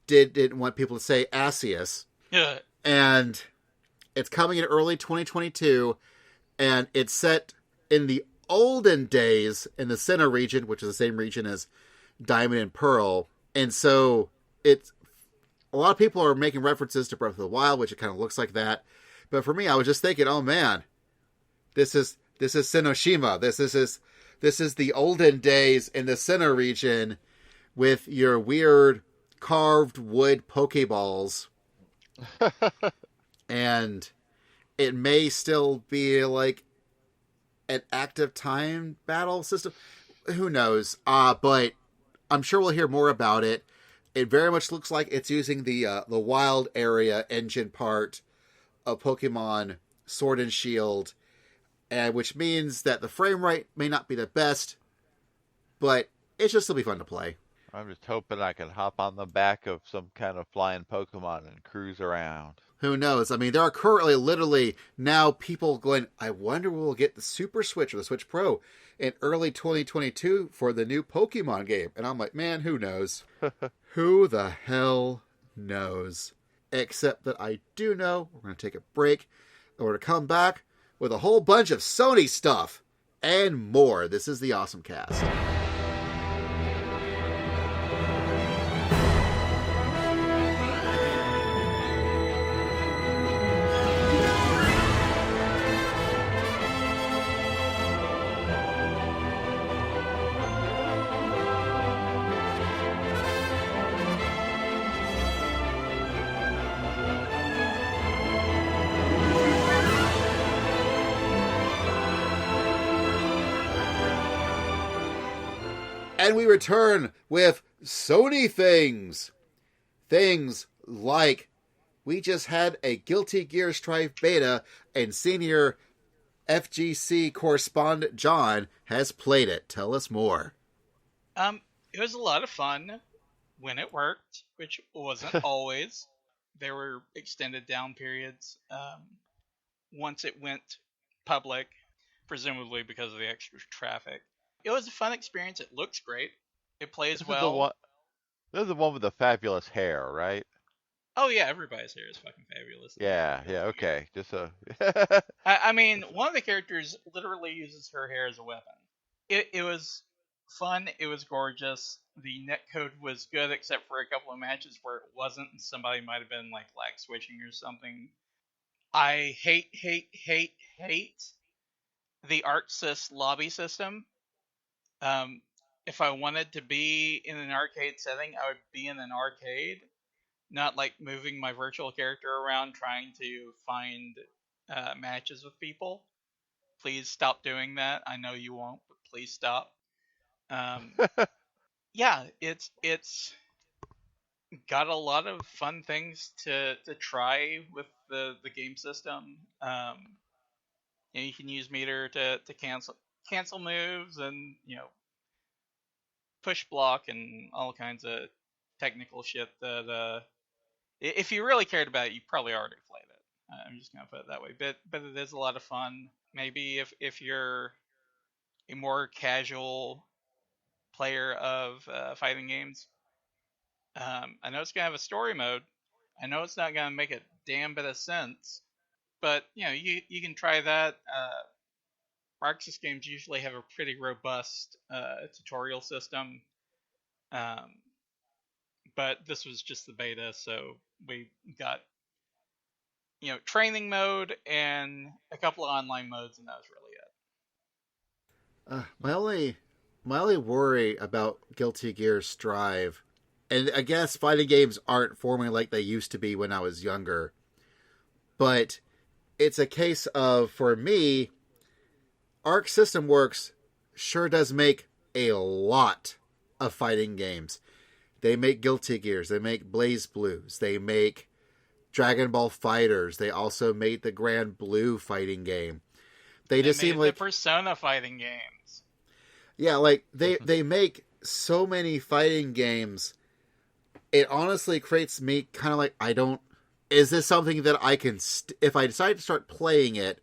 didn't want people to say Arceus. Yeah. And it's coming in early 2022, and it's set in the olden days in the Sinnoh region, which is the same region as Diamond and Pearl. And so a lot of people are making references to Breath of the Wild, which it kind of looks like that. But for me, I was just thinking, oh man, this is Sinnohshima. This is the olden days in the Sinnoh region with your weird carved wood Pokeballs. And it may still be like an active time battle system. Who knows? But I'm sure we'll hear more about it. It very much looks like it's using the wild area engine part of Pokemon Sword and Shield, and which means that the frame rate may not be the best, but it should still be fun to play. I'm just hoping I can hop on the back of some kind of flying Pokemon and cruise around. Who knows? I mean, there are currently literally now people going, I wonder when we'll get the Super Switch or the Switch Pro in early 2022 for the new Pokemon game. And I'm like, man, who knows? Who the hell knows? except that I do know we're going to take a break and we're going to come back with a whole bunch of Sony stuff and more. This is the OSMcast. And we return with Sony things. Things like we just had a Guilty Gear Strive beta and senior FGC correspondent John has played it. Tell us more. It was a lot of fun when it worked, which wasn't always. There were extended down periods once it went public, presumably because of the extra traffic. It was a fun experience. It looks great. It plays well. This is the one with the fabulous hair, right? Oh yeah, everybody's hair is fucking fabulous. Yeah, okay. Just a. I mean, one of the characters literally uses her hair as a weapon. It was fun. It was gorgeous. The netcode was good, except for a couple of matches where it wasn't, and somebody might have been like lag switching or something. I hate the ArcSys lobby system. If I wanted to be in an arcade setting, I would be in an arcade, not like moving my virtual character around trying to find matches with people. Please stop doing that. I know you won't, but please stop. Yeah, it's got a lot of fun things to try with the game system. You can use meter to cancel moves and push block and all kinds of technical shit that if you really cared about it, you probably already played it. I'm just gonna put it that way. But it is a lot of fun. Maybe if you're a more casual player of fighting games, I know it's gonna have a story mode. I know it's not gonna make a damn bit of sense, but you can try that. ArcSys games usually have a pretty robust tutorial system, but this was just the beta, so we got training mode and a couple of online modes, and that was really it. My only worry about Guilty Gear Strive, and I guess fighting games aren't forming like they used to be when I was younger, but it's a case of, for me, Arc System Works sure does make a lot of fighting games. They make Guilty Gears, they make Blaze Blues, they make Dragon Ball Fighters, they also made the Grand Blue fighting game. They just seem like the Persona fighting games. Yeah, like they make so many fighting games. It honestly creates me kind of like, is this something that I can, if I decide to start playing it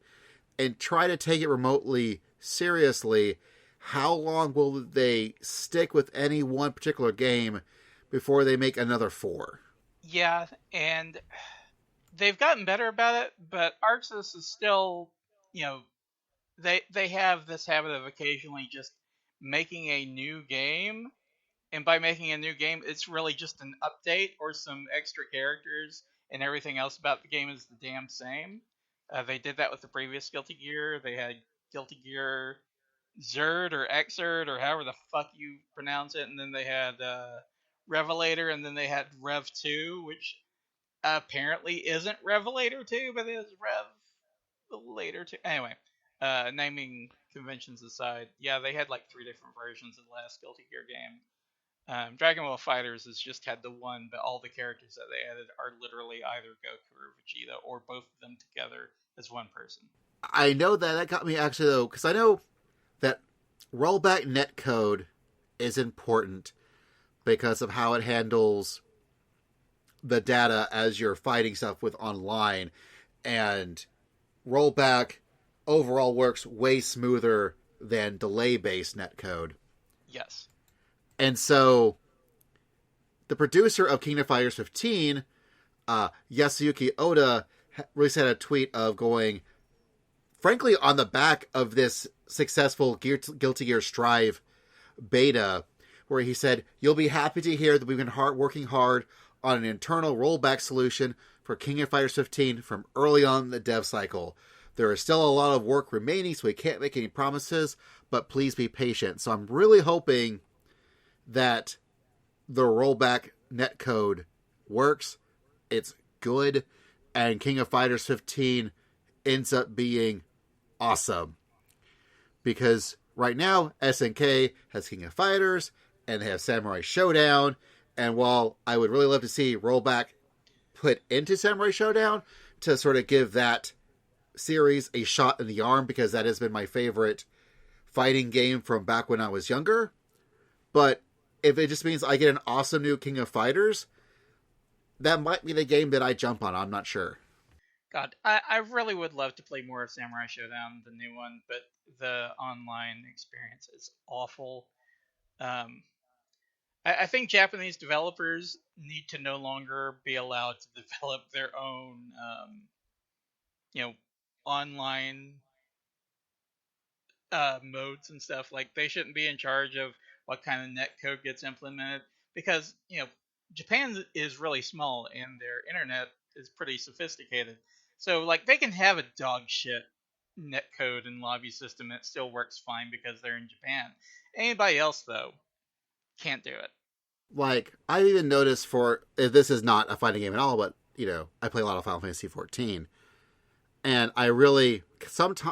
and try to take it remotely seriously, how long will they stick with any one particular game before they make another 4? Yeah, and they've gotten better about it, but ArcSys is still, they have this habit of occasionally just making a new game, and by making a new game, it's really just an update or some extra characters, and everything else about the game is the damn same. They did that with the previous Guilty Gear. They had Guilty Gear Zerd or Xerd or however the fuck you pronounce it, and then they had Revelator, and then they had Rev 2, which apparently isn't Revelator 2, but is Revelator 2. Anyway, naming conventions aside, yeah, they had like 3 different versions of the last Guilty Gear game. Dragon Ball Fighters has just had the one, but all the characters that they added are literally either Goku or Vegeta, or both of them together as one person. I know that got me actually, though, because I know that rollback netcode is important because of how it handles the data as you're fighting stuff with online, and rollback overall works way smoother than delay-based netcode. Yes. And so the producer of Kingdom Fighters 15 Yasuyuki Oda recently had a tweet of going, frankly, on the back of this successful Guilty Gear Strive beta, where he said, "You'll be happy to hear that we've been working hard on an internal rollback solution for King of Fighters 15 from early on in the dev cycle. There is still a lot of work remaining, so we can't make any promises, but please be patient." So I'm really hoping that the rollback netcode works, it's good, and King of Fighters 15 ends up being awesome. Because right now, SNK has King of Fighters, and they have Samurai Showdown, and while I would really love to see rollback put into Samurai Showdown to sort of give that series a shot in the arm, because that has been my favorite fighting game from back when I was younger. But if it just means I get an awesome new King of Fighters, that might be the game that I jump on. I'm not sure. God, I really would love to play more of Samurai Showdown, the new one, but the online experience is awful. I think Japanese developers need to no longer be allowed to develop their own, online modes and stuff. Like, they shouldn't be in charge of what kind of netcode gets implemented, because Japan is really small and their internet is pretty sophisticated. So like, they can have a dog shit netcode and lobby system and it still works fine because they're in Japan. Anybody else though can't do it. Like, I've even noticed this is not a fighting game at all, but I play a lot of Final Fantasy 14. And I really,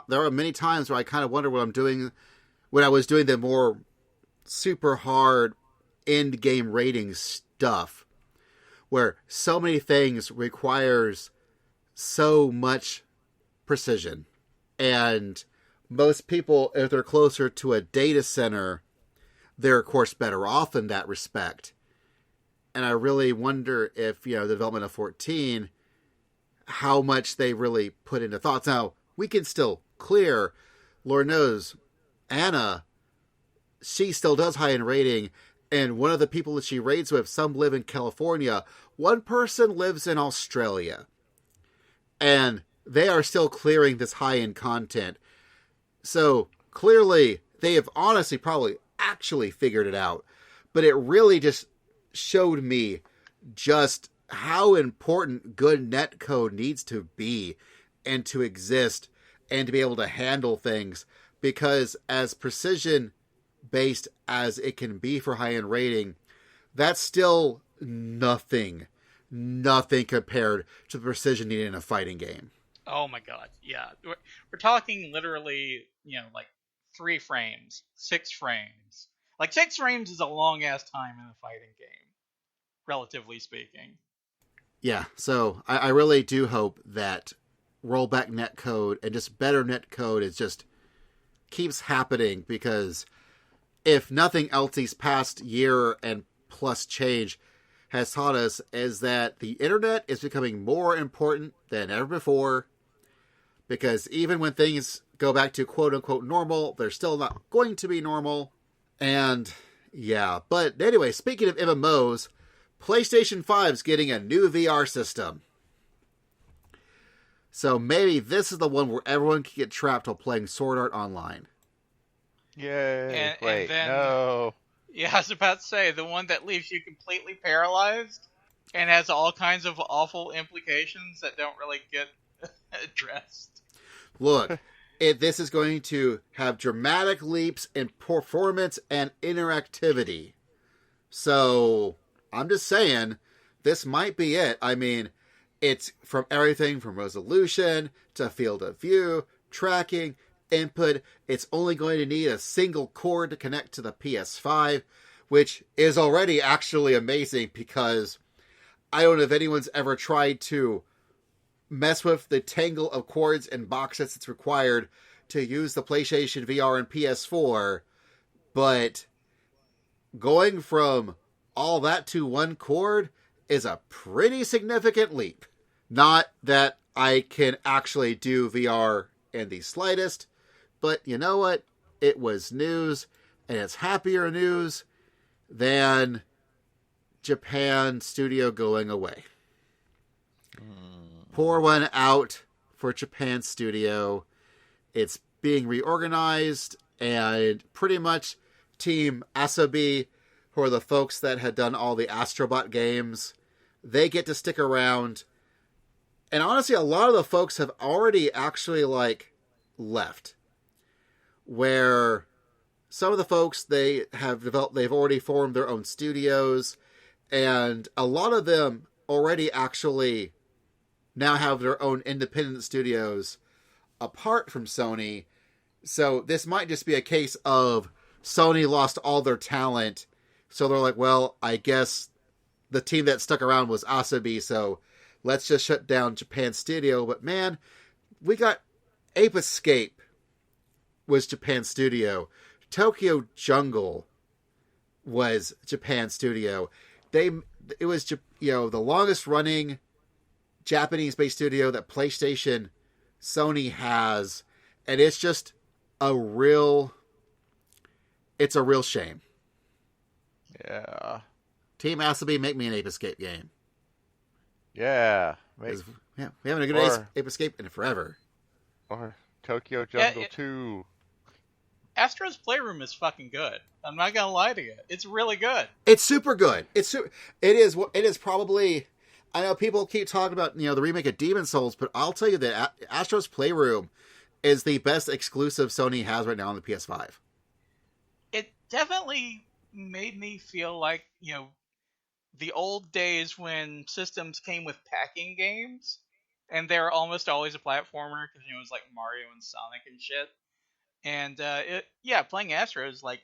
there are many times where I kind of wonder what I'm doing when I was doing the more super hard end game rating stuff, where so many things requires so much precision. And most people, if they're closer to a data center, they're of course better off in that respect. And I really wonder if, the development of 14, how much they really put into thoughts. Now, we can still clear, Lord knows, Anna, she still does high-end rating, and one of the people that she raids with, some live in California, one person lives in Australia. And they are still clearing this high-end content. So, clearly, they have honestly probably actually figured it out. But it really just showed me just how important good netcode needs to be and to exist and to be able to handle things. Because as precision-based as it can be for high-end rating, that's still nothing compared to the precision needed in a fighting game. Oh my god, yeah. We're talking literally, like 3 frames, 6 frames. Like, 6 frames is a long-ass time in a fighting game, relatively speaking. Yeah, so I really do hope that rollback netcode and just better netcode is just keeps happening, because if nothing else these past year and plus change has taught us is that the internet is becoming more important than ever before, because even when things go back to quote-unquote normal, they're still not going to be normal. And yeah, but anyway, speaking of MMOs, PlayStation 5's getting a new VR system. So maybe this is the one where everyone can get trapped while playing Sword Art Online. Yay. And then, no. Yeah, I was about to say, the one that leaves you completely paralyzed and has all kinds of awful implications that don't really get addressed. Look, this is going to have dramatic leaps in performance and interactivity. So, I'm just saying, this might be it. I mean, it's from everything from resolution to field of view, tracking, input. It's only going to need a single cord to connect to the PS5, which is already actually amazing, because I don't know if anyone's ever tried to mess with the tangle of cords and boxes that's required to use the PlayStation VR and PS4, but going from all that to one cord is a pretty significant leap. Not that I can actually do VR in the slightest, but you know what? It was news, and it's happier news than Japan studio going away. Pour one out for Japan Studio. It's being reorganized, and pretty much Team Asobi, who are the folks that had done all the Astrobot games, they get to stick around. And honestly, a lot of the folks have already actually, left. Where some of the folks, they've already formed their own studios, and a lot of them already actually now have their own independent studios apart from Sony. So this might just be a case of Sony lost all their talent, so they're like, well, I guess the team that stuck around was Asobi, so let's just shut down Japan Studio. But man, we got Ape Escape was Japan Studio. Tokyo Jungle was Japan Studio. It was the longest running Japanese-based studio that PlayStation Sony has, and it's just a real shame. Yeah. Team Asobi, make me an Ape Escape game. Yeah. We haven't a good Ape Escape in forever. Or Tokyo Jungle 2. Astro's Playroom is fucking good. I'm not gonna lie to you. It's really good. It's super good. It is probably. I know people keep talking about the remake of Demon Souls, but I'll tell you that Astro's Playroom is the best exclusive Sony has right now on the PS5. It definitely made me feel like the old days when systems came with packing games, and they're almost always a platformer because it was like Mario and Sonic and shit. And playing Astro is like,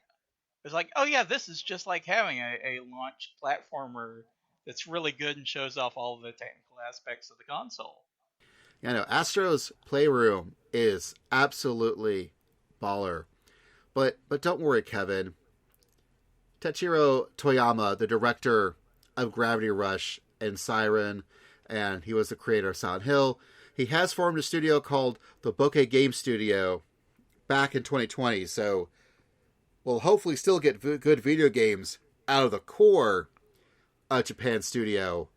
oh yeah, this is just like having a launch platformer that's really good and shows off all of the technical aspects of the console. Yeah, no, Astro's Playroom is absolutely baller. But don't worry, Kevin. Tachiro Toyama, the director of Gravity Rush and Siren, and he was the creator of Silent Hill, he has formed a studio called the Bokeh Game Studio back in 2020, so we'll hopefully still get good video games out of the core of Japan Studio.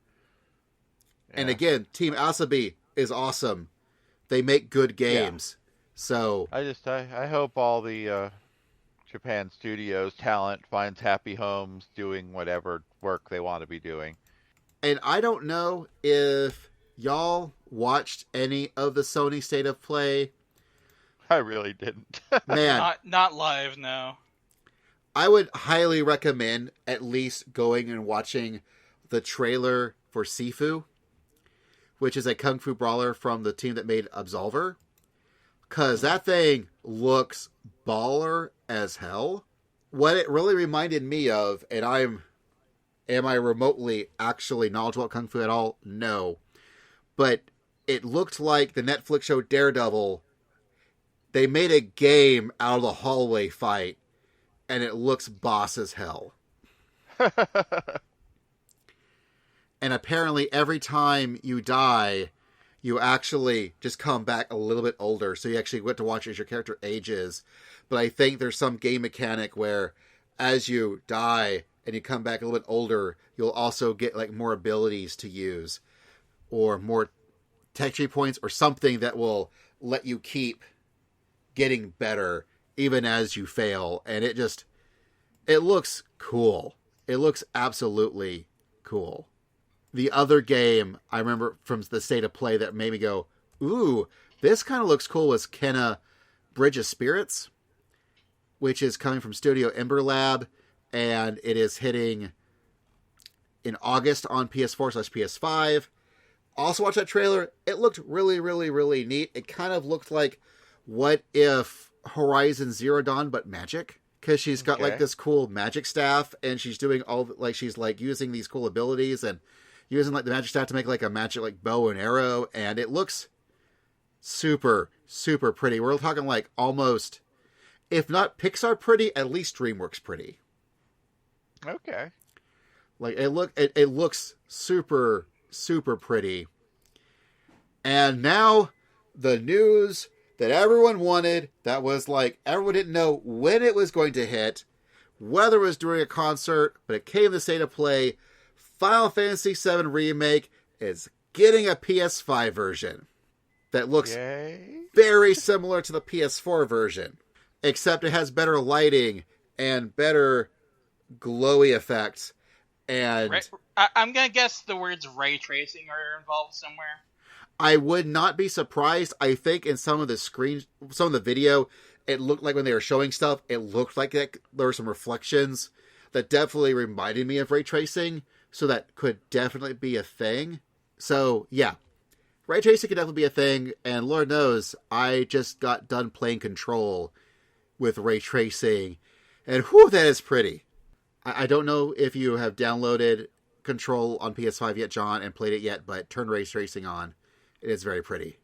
Yeah. And again, Team Asobi is awesome. They make good games. Yeah. So I hope all the Japan Studios talent finds happy homes doing whatever work they want to be doing. And I don't know if y'all watched any of the Sony State of Play. I really didn't. Man, not live, no. I would highly recommend at least going and watching the trailer for Sifu, which is a kung fu brawler from the team that made Absolver. Because that thing looks baller as hell. What it really reminded me of, and am I remotely actually knowledgeable about kung fu at all? No. But it looked like the Netflix show Daredevil. They made a game out of the hallway fight, and it looks boss as hell. And apparently every time you die, you actually just come back a little bit older. So you actually get to watch as your character ages. But I think there's some game mechanic where as you die and you come back a little bit older, you'll also get more abilities to use or more tech tree points or something that will let you keep getting better even as you fail. And it looks cool. It looks absolutely cool. The other game I remember from the State of Play that made me go, ooh, this kind of looks cool was Kenna Bridge of Spirits, which is coming from Studio Ember Lab, and it is hitting in August on PS4/PS5. Also watch that trailer. It looked really, really, really neat. It kind of looked like what if Horizon Zero Dawn but magic? Because she's got this cool magic staff, and she's doing she's using these cool abilities and using the magic staff to make a magic bow and arrow, and it looks super, super pretty. We're talking almost, if not Pixar pretty, at least DreamWorks pretty. Okay. It looks super, super pretty. And now the news that everyone wanted, that was everyone didn't know when it was going to hit, whether it was during a concert, but it came to State of Play. Final Fantasy VII Remake is getting a PS5 version that looks Yay. very similar to the PS4 version, except it has better lighting and better glowy effects. And I'm going to guess the words ray tracing are involved somewhere. I would not be surprised. I think in some of the video, it looked like when they were showing stuff, it looked like there were some reflections that definitely reminded me of ray tracing. So that could definitely be a thing. So yeah, ray tracing could definitely be a thing. And Lord knows, I just got done playing Control with ray tracing. And whew, that is pretty. I don't know if you have downloaded Control on PS5 yet, John, and played it yet, but turn ray tracing on. It is very pretty.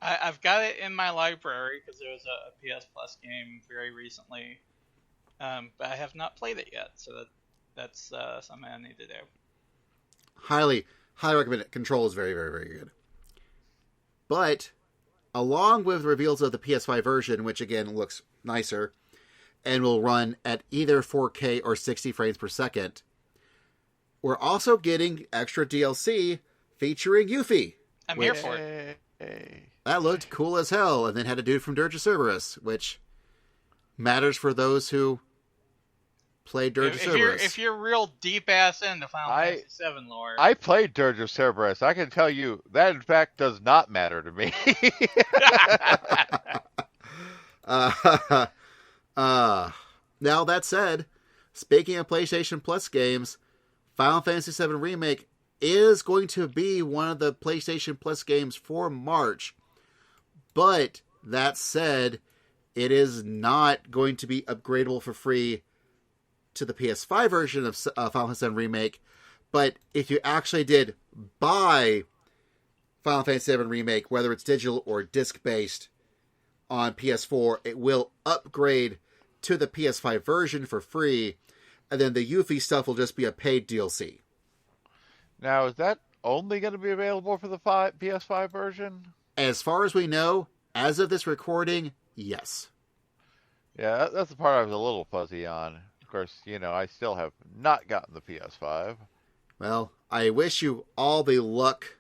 I've got it in my library because there was a PS Plus game very recently, but I have not played it yet, so that's something I need to do. Highly recommend it. Control is very, very, very good. But, along with reveals of the PS5 version, which again looks nicer, and will run at either 4K or 60 frames per second, we're also getting extra DLC featuring Yuffie. I'm here for it. That looked cool as hell, and then had a dude from Dirge of Cerberus, which matters for those who played Dirge of Cerberus. If you're real deep ass into Final Fantasy VII lore, I played Dirge of Cerberus. I can tell you that in fact does not matter to me. Now that said, speaking of PlayStation Plus games, Final Fantasy VII Remake is going to be one of the PlayStation Plus games for March. But that said, it is not going to be upgradable for free to the PS5 version of Final Fantasy VII Remake. But if you actually did buy Final Fantasy VII Remake, whether it's digital or disc-based on PS4, it will upgrade to the PS5 version for free. And then the Yuffie stuff will just be a paid DLC. Now, is that only going to be available for the PS5 version? As far as we know, as of this recording, yes. Yeah, that's the part I was a little fuzzy on. Of course, I still have not gotten the PS5. Well, I wish you all the luck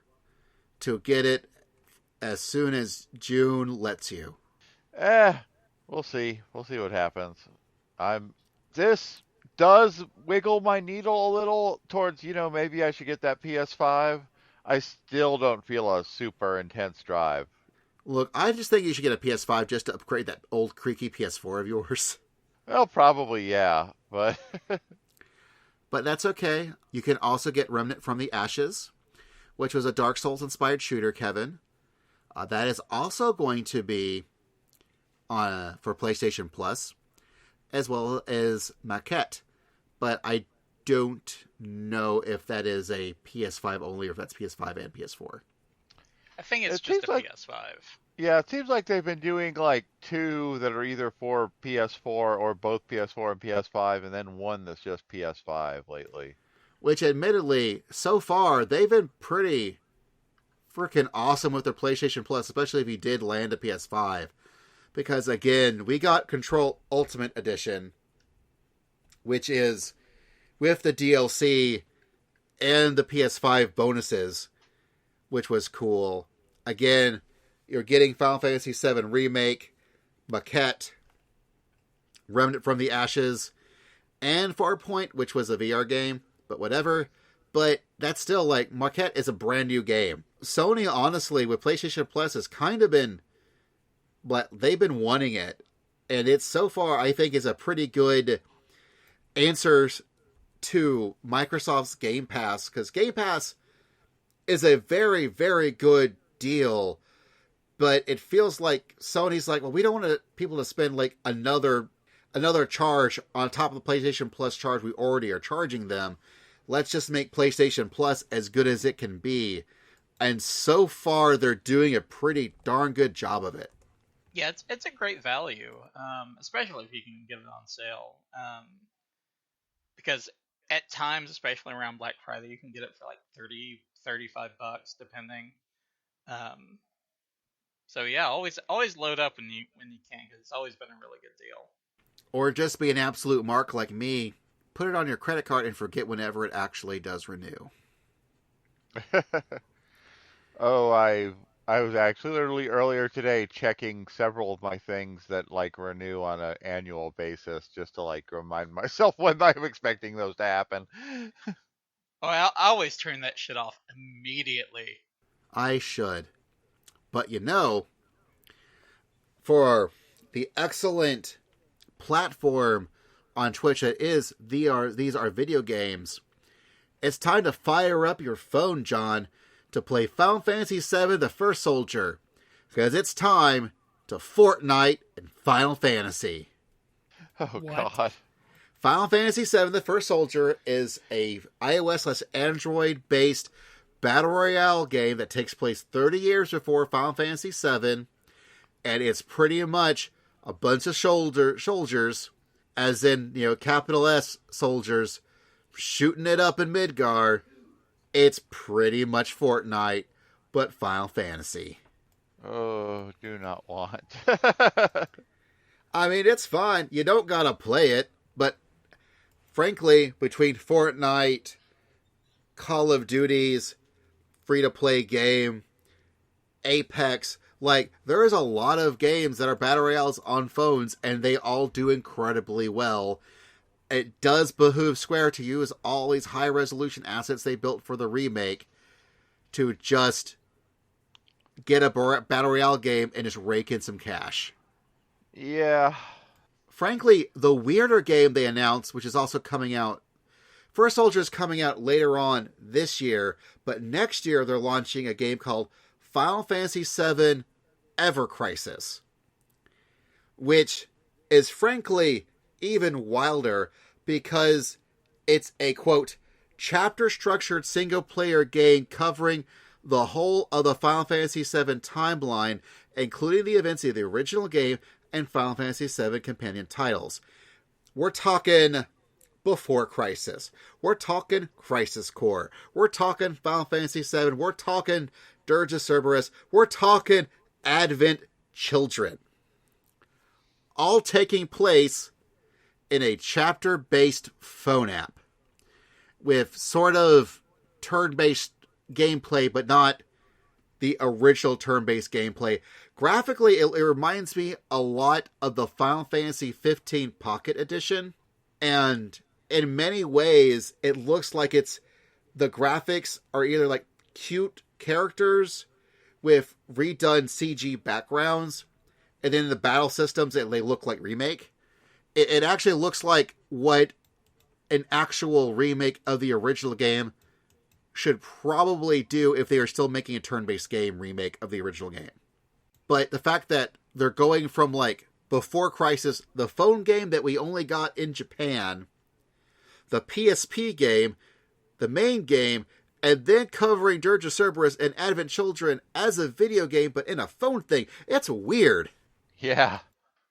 to get it as soon as June lets you. We'll see. We'll see what happens. This does wiggle my needle a little towards, maybe I should get that PS5. I still don't feel a super intense drive. Look, I just think you should get a PS5 just to upgrade that old creaky PS4 of yours. Well, probably, yeah, but... But that's okay. You can also get Remnant from the Ashes, which was a Dark Souls-inspired shooter, Kevin. That is also going to be for PlayStation Plus, as well as Maquette. But I don't know if that is a PS5 only or if that's PS5 and PS4. I think it's just a PS5. Yeah, it seems like they've been doing like two that are either for PS4 or both PS4 and PS5, and then one that's just PS5 lately. Which, admittedly, so far, they've been pretty freaking awesome with their PlayStation Plus, especially if you did land a PS5. Because, again, we got Control Ultimate Edition, which is with the DLC and the PS5 bonuses, which was cool. Again, you're getting Final Fantasy VII Remake, Maquette, Remnant from the Ashes, and Farpoint, which was a VR game, but whatever. But that's still, like, Maquette is a brand new game. Sony, honestly, with PlayStation Plus has kind of been, but they've been wanting it. And it's so far, I think, is a pretty good answer to Microsoft's Game Pass, because Game Pass is a very, very good deal, but it feels like Sony's like, well, we don't want people to spend like another charge on top of the PlayStation Plus charge we already are charging them. Let's just make PlayStation Plus as good as it can be. And so far, they're doing a pretty darn good job of it. Yeah, it's a great value, especially if you can get it on sale. Because at times, especially around Black Friday, you can get it for like $30-$35 depending. So yeah, always load up when you can, because it's always been a really good deal. Or just be an absolute mark like me, put it on your credit card and forget whenever it actually does renew. Oh, I was actually literally earlier today checking several of my things that like renew on an annual basis just to like remind myself when I'm expecting those to happen. Oh, I always turn that shit off immediately. I should. But for the excellent platform on Twitch that is these are video games, it's time to fire up your phone, John, to play Final Fantasy VII The First Soldier, because it's time to Fortnite and Final Fantasy. Oh, What? God. Final Fantasy VII The First Soldier is a iOS/Android-based battle royale game that takes place 30 years before Final Fantasy VII, and it's pretty much a bunch of soldiers, as in, capital S soldiers, shooting it up in Midgar. It's pretty much Fortnite, but Final Fantasy. Oh, do not want. I mean, it's fun. You don't gotta play it, but frankly, between Fortnite, Call of Duty's free-to-play game, Apex, there is a lot of games that are battle royales on phones, and they all do incredibly well. It does behoove Square to use all these high-resolution assets they built for the remake to just get a battle royale game and just rake in some cash. Yeah. Frankly, the weirder game they announced, which is also coming out, First Soldier is coming out later on this year, but next year they're launching a game called Final Fantasy VII Ever Crisis, which is frankly even wilder because it's a, quote, chapter-structured single-player game covering the whole of the Final Fantasy VII timeline, including the events of the original game and Final Fantasy VII companion titles. We're talking Before Crisis. We're talking Crisis Core. We're talking Final Fantasy VII. We're talking Dirge of Cerberus. We're talking Advent Children. All taking place in a chapter-based phone app with sort of turn-based gameplay, but not the original turn-based gameplay. Graphically, it reminds me a lot of the Final Fantasy 15 Pocket Edition, and in many ways, it looks like the graphics are either like cute characters with redone CG backgrounds, and then the battle systems, they look like Remake. It actually looks like what an actual remake of the original game should probably do if they are still making a turn-based game remake of the original game. But the fact that they're going from Before Crisis, the phone game that we only got in Japan, the PSP game, the main game, and then covering Dirge of Cerberus and Advent Children as a video game, but in a phone thing, it's weird. Yeah.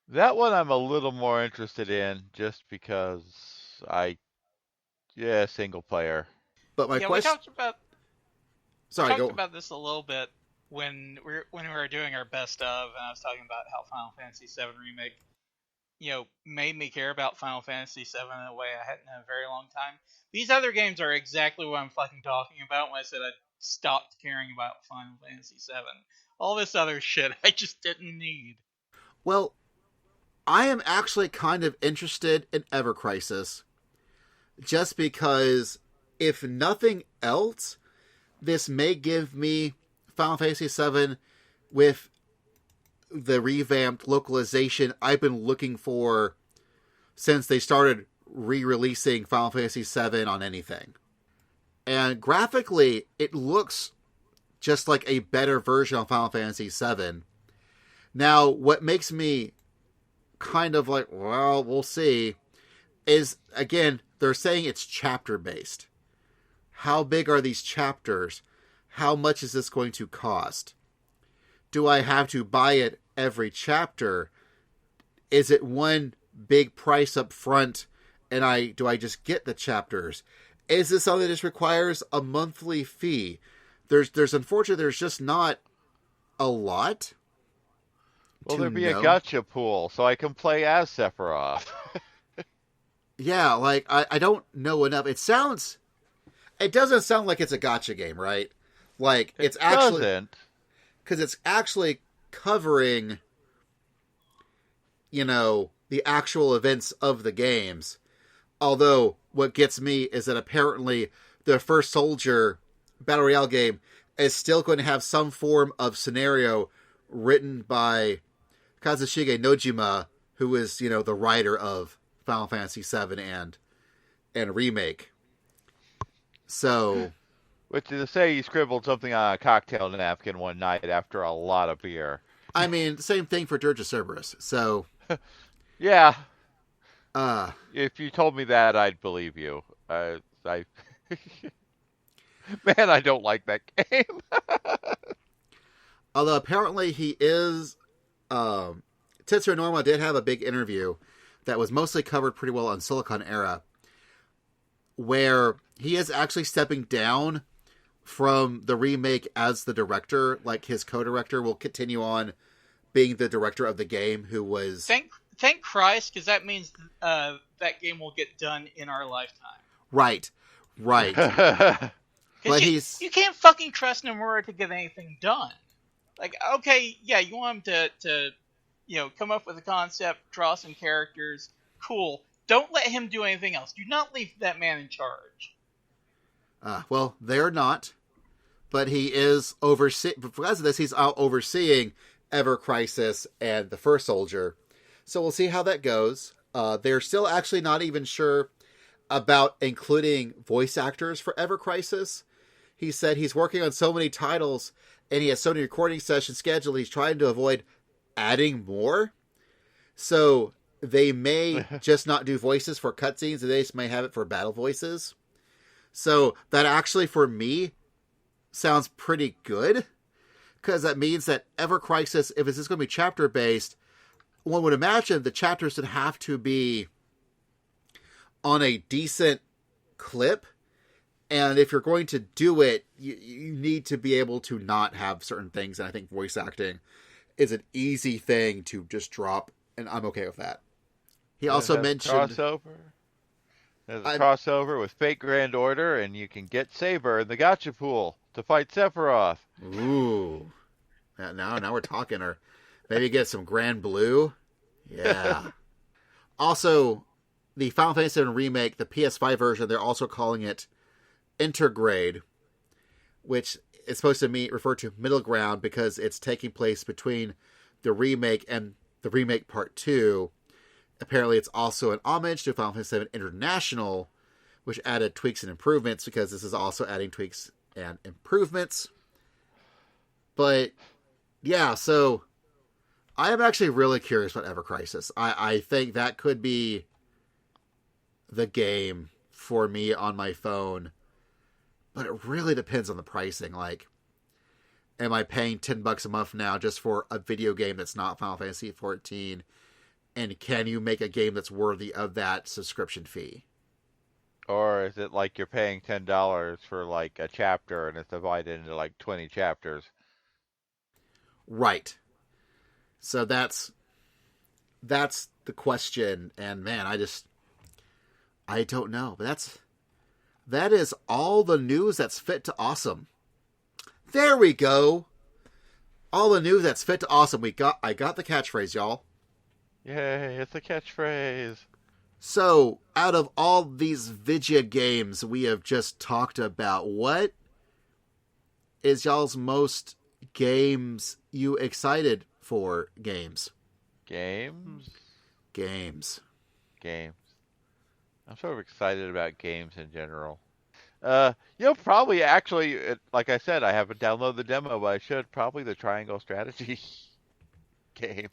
That one I'm a little more interested in just because single player. But my Yeah, question... we talked about this a little bit when we were doing our best of, and I was talking about how Final Fantasy VII Remake, made me care about Final Fantasy VII in a way I hadn't in a very long time. These other games are exactly what I'm fucking talking about when I said I stopped caring about Final Fantasy VII. All this other shit I just didn't need. Well, I am actually kind of interested in Ever Crisis, just because, if nothing else, this may give me Final Fantasy VII with the revamped localization I've been looking for since they started re-releasing Final Fantasy VII on anything. And graphically, it looks just like a better version of Final Fantasy VII. Now, what makes me kind of well, we'll see, is, again, they're saying it's chapter-based. How big are these chapters? How much is this going to cost? Do I have to buy it every chapter? Is it one big price up front, and do I just get the chapters? Is this something that just requires a monthly fee? There's unfortunately, there's just not a lot. Will there be a gacha pool so I can play as Sephiroth? Yeah, I don't know enough. It doesn't sound like it's a gacha game, right? Like, It it's actually... doesn't. Because it's actually covering, the actual events of the games. Although, what gets me is that apparently the First Soldier Battle Royale game is still going to have some form of scenario written by Kazushige Nojima, who is, the writer of Final Fantasy VII and Remake. So... Which is to say he scribbled something on a cocktail napkin one night after a lot of beer. I mean, same thing for Dirge of Cerberus. So... Yeah. If you told me that, I'd believe you. Man, I don't like that game. Although apparently he is... Tetsuya Norma did have a big interview that was mostly covered pretty well on Silicon Era, where he is actually stepping down from the remake as the director. Like, his co-director will continue on being the director of the game, who was... Thank Christ, because that means that game will get done in our lifetime. Right. But you can't fucking trust Nomura to get anything done. Like, okay, yeah, you want him to come up with a concept, draw some characters, cool. Don't let him do anything else. Do not leave that man in charge. Well, they're not. But he is because of this, he's out overseeing Ever Crisis and the First Soldier. So we'll see how that goes. They're still actually not even sure about including voice actors for Ever Crisis. He said he's working on so many titles and he has so many recording sessions scheduled, he's trying to avoid adding more. So they may just not do voices for cutscenes, and they just may have it for battle voices. So that actually, for me, sounds pretty good, because that means that Ever Crisis, if it's just going to be chapter-based, one would imagine the chapters would have to be on a decent clip, and if you're going to do it, you need to be able to not have certain things, and I think voice acting is an easy thing to just drop, and I'm okay with that. He also mentioned... There's a crossover with Fate Grand Order, and you can get Saber in the Gacha pool to fight Sephiroth. Ooh. Now we're talking. Or maybe get some Grand Blue. Yeah. Also, the Final Fantasy VII Remake, the PS5 version, they're also calling it Intergrade, which is supposed to refer to middle ground because it's taking place between the remake and the Remake Part 2. Apparently, it's also an homage to Final Fantasy VII International, which added tweaks and improvements, because this is also adding tweaks and improvements. But, yeah, so I am actually really curious about Ever Crisis. I think that could be the game for me on my phone. But it really depends on the pricing. Like, am I paying $10 a month now just for a video game that's not Final Fantasy XIV? And can you make a game that's worthy of that subscription fee? Or is it like you're paying $10 for like a chapter and it's divided into like 20 chapters? Right. So that's the question. And man, I don't know. But that is all the news that's fit to awesome. There we go. All the news that's fit to awesome. I got the catchphrase, y'all. Yay, it's a catchphrase. So, out of all these video games we have just talked about, what is y'all's most games you excited for games? Games. I'm sort of excited about games in general. Probably actually, like I said, I haven't downloaded the demo, but I should. Probably the Triangle Strategy game.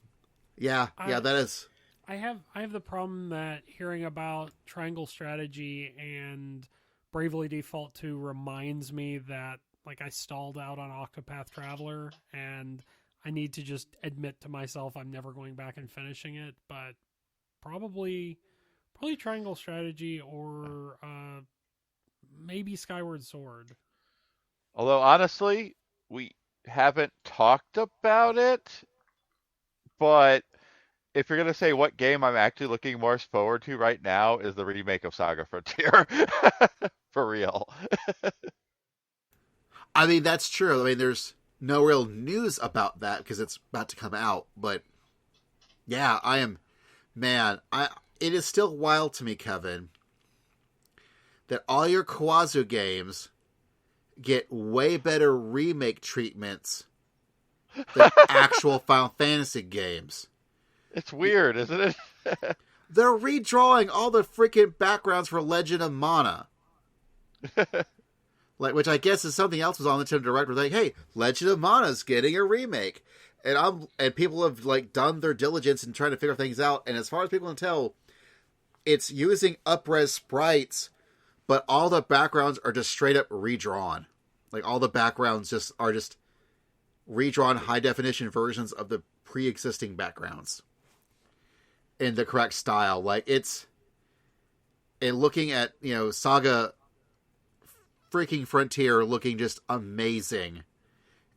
Yeah, that is. I have the problem that hearing about Triangle Strategy and Bravely Default 2 reminds me that I stalled out on Octopath Traveler, and I need to just admit to myself I'm never going back and finishing it. But probably Triangle Strategy or maybe Skyward Sword. Although honestly, we haven't talked about it. But if you're going to say what game I'm actually looking most forward to right now is the remake of Saga Frontier. For real. I mean, that's true. I mean, there's no real news about that because it's about to come out. But yeah, it is still wild to me, Kevin, that all your Kawazu games get way better remake treatments than actual Final Fantasy games. It's weird, isn't it? They're redrawing all the freaking backgrounds for Legend of Mana. Which I guess is something else was on the Nintendo Direct. Like, hey, Legend of Mana's getting a remake, and people have done their diligence in trying to figure things out. And as far as people can tell, it's using up-res sprites, but all the backgrounds are just straight up redrawn. Like all the backgrounds are just redrawn high definition versions of the pre-existing backgrounds in the correct style. And looking at Saga freaking Frontier looking just amazing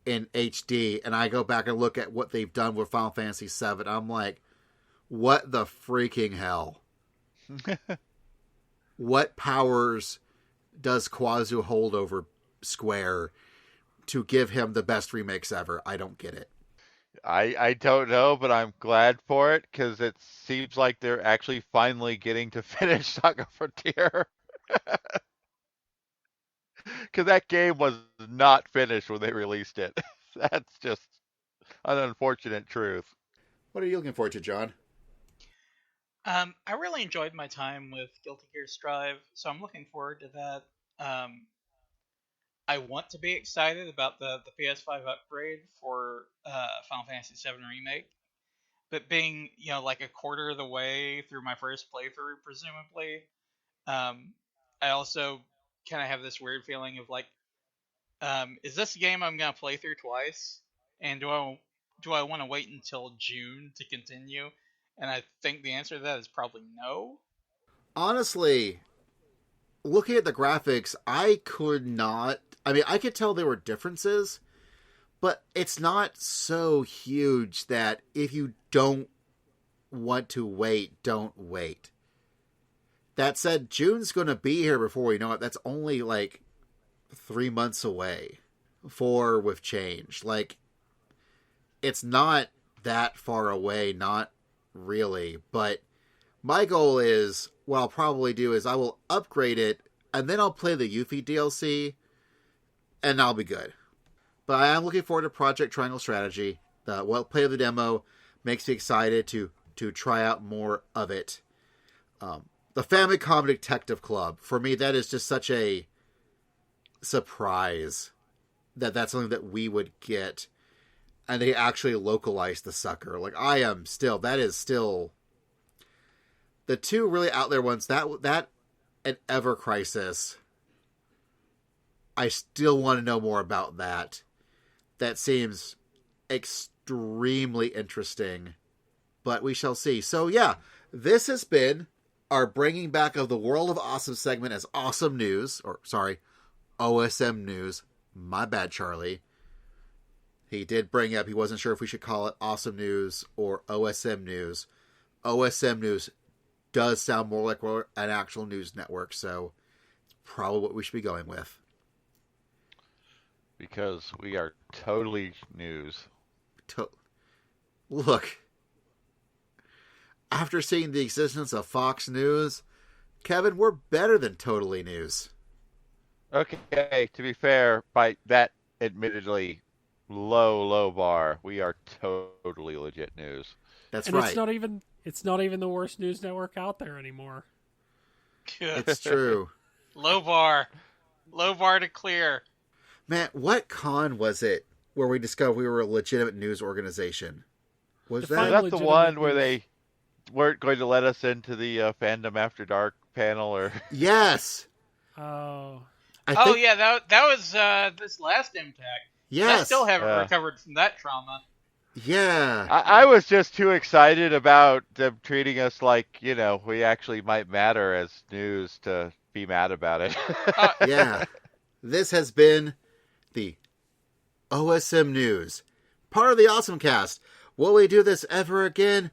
in HD, and I go back and look at what they've done with Final Fantasy VII, I'm like, what the freaking hell? What powers does Kawazu hold over Square to give him the best remakes ever? I don't get it. I don't know, but I'm glad for it, because it seems like they're actually finally getting to finish Saga Frontier. Because that game was not finished when they released it. That's just an unfortunate truth. What are you looking forward to, John? I really enjoyed my time with Guilty Gear Strive, so I'm looking forward to that. I want to be excited about the PS5 upgrade for Final Fantasy VII Remake, but being like a quarter of the way through my first playthrough, presumably, I also kind of have this weird feeling of is this a game I'm gonna play through twice? And do I want to wait until June to continue? And I think the answer to that is probably no. Honestly, looking at the graphics, I could not. I mean, I could tell there were differences, but it's not so huge that if you don't want to wait, don't wait. That said, June's going to be here before we know it. That's only 3 months away. 4 with change. It's not that far away, not really. But my goal is, what I'll probably do is I will upgrade it, and then I'll play the Yuffie DLC, and I'll be good. But I am looking forward to Project Triangle Strategy. Play of the demo makes me excited to try out more of it. The Famicom Detective Club, for me, that is just such a surprise that's something that we would get, and they actually localized the sucker. That is still the two really out there ones, that and Ever Crisis. I still want to know more about that. That seems extremely interesting, but we shall see. So yeah, this has been our bringing back of the World of Awesome segment as OSMnews. My bad, Charlie. He did bring up, he wasn't sure if we should call it Awesome News or OSM News. OSM News does sound more like we're an actual news network, so it's probably what we should be going with. Because we are totally news. Look, after seeing the existence of Fox News, Kevin, we're better than totally news. Okay, to be fair, by that admittedly low bar, we are totally legit news. That's and right. It's not even the worst news network out there anymore. It's true. Low bar to clear. Man, what con was it where we discovered we were a legitimate news organization? Was that the one where they weren't going to let us into the Fandom After Dark panel? Or Yes. Oh. Yeah, that was this last MTAC. Yes. I still haven't recovered from that trauma. Yeah. I was just too excited about them treating us like, we actually might matter as news to be mad about it. Yeah. This has been the OSM News, part of the OSMcast. Will we do this ever again?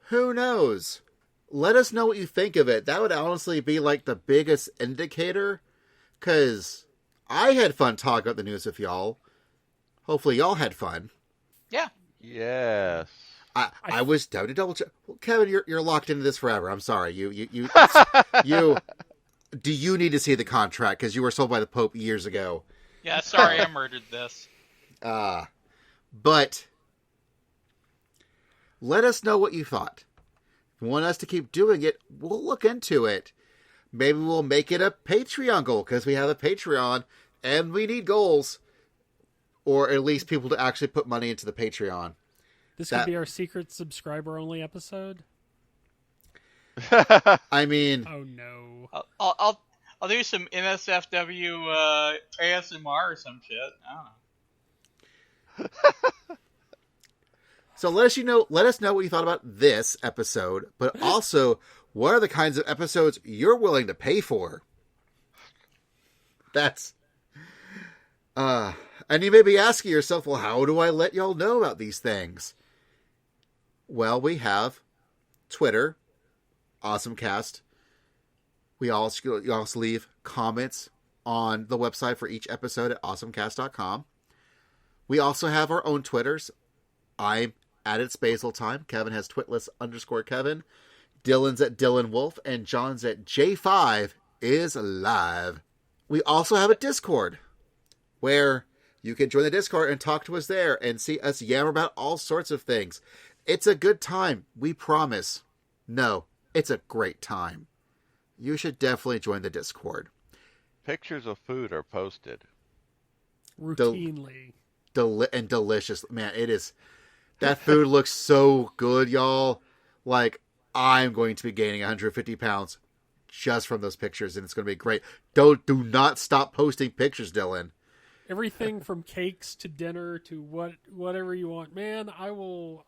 Who knows? Let us know what you think of it. That would honestly be the biggest indicator, because I had fun talking about the news with y'all. Hopefully y'all had fun. Yeah. Yes. I was down to double check. Well, Kevin, you're locked into this forever. I'm sorry. You do you need to see the contract because you were sold by the Pope years ago? Yeah, sorry I murdered this. But let us know what you thought. If you want us to keep doing it, we'll look into it. Maybe we'll make it a Patreon goal because we have a Patreon and we need goals. Or at least people to actually put money into the Patreon. This could be our secret subscriber-only episode. I mean... Oh, no. I'll do some NSFW ASMR or some shit. I don't know. So let us know what you thought about this episode, but also what are the kinds of episodes you're willing to pay for? That's... And you may be asking yourself, well, how do I let y'all know about these things? Well, we have Twitter, OSMcast. You also leave comments on the website for each episode at awesomecast.com. We also have our own Twitters. I'm at It's Basil Time. Kevin has Twitless_Kevin. Dylan's at Dylan Wolf. And John's at J5 is live. We also have a Discord where you can join the Discord and talk to us there and see us yammer about all sorts of things. It's a good time. We promise. No, it's a great time. You should definitely join the Discord. Pictures of food are posted. Routinely. And delicious. Man, it is. That food looks so good, y'all. Like, I'm going to be gaining 150 pounds just from those pictures, and it's going to be great. Do not stop posting pictures, Dylan. Everything from cakes to dinner to whatever you want. Man, I will,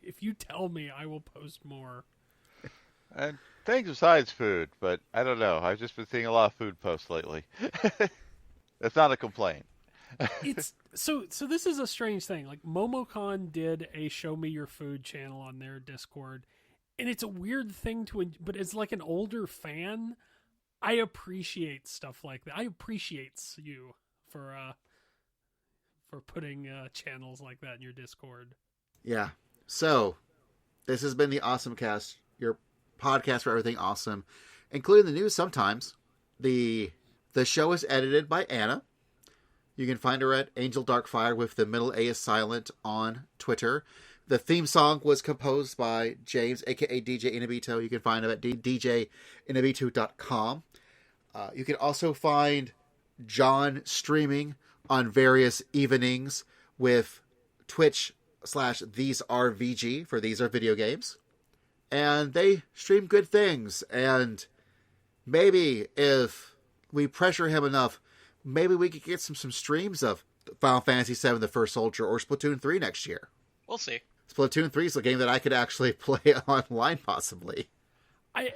if you tell me, I will post more. And things besides food, but I don't know. I've just been seeing a lot of food posts lately. That's not a complaint. It's so this is a strange thing. Like MomoCon did a Show Me Your Food channel on their Discord, and it's a weird thing but it's like an older fan. I appreciate stuff like that. I appreciate you for putting channels like that in your Discord. Yeah. So, this has been the OSMcast, your podcast for everything awesome, including the news sometimes. The show is edited by Anna. You can find her at Angel Darkfire with the middle A is silent on Twitter. The theme song was composed by James, aka DJ Inabito. You can find him at djinabito.com. You can also find John streaming on various evenings with Twitch/TheseAreVG for These Are Video Games. And they stream good things. And maybe if we pressure him enough, maybe we could get some streams of Final Fantasy VII The First Soldier or Splatoon 3 next year. We'll see. Splatoon 3 is a game that I could actually play online, possibly. I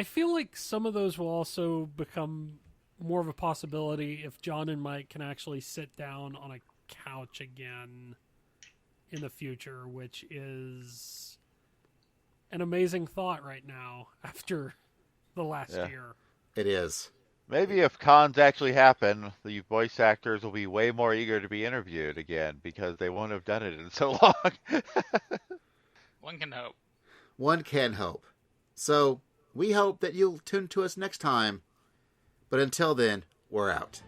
feel like some of those will also become more of a possibility if John and Mike can actually sit down on a couch again in the future, which is an amazing thought right now after the last year. It is. Maybe if cons actually happen, the voice actors will be way more eager to be interviewed again because they won't have done it in so long. One can hope. One can hope. So, we hope that you'll tune to us next time. But until then, we're out.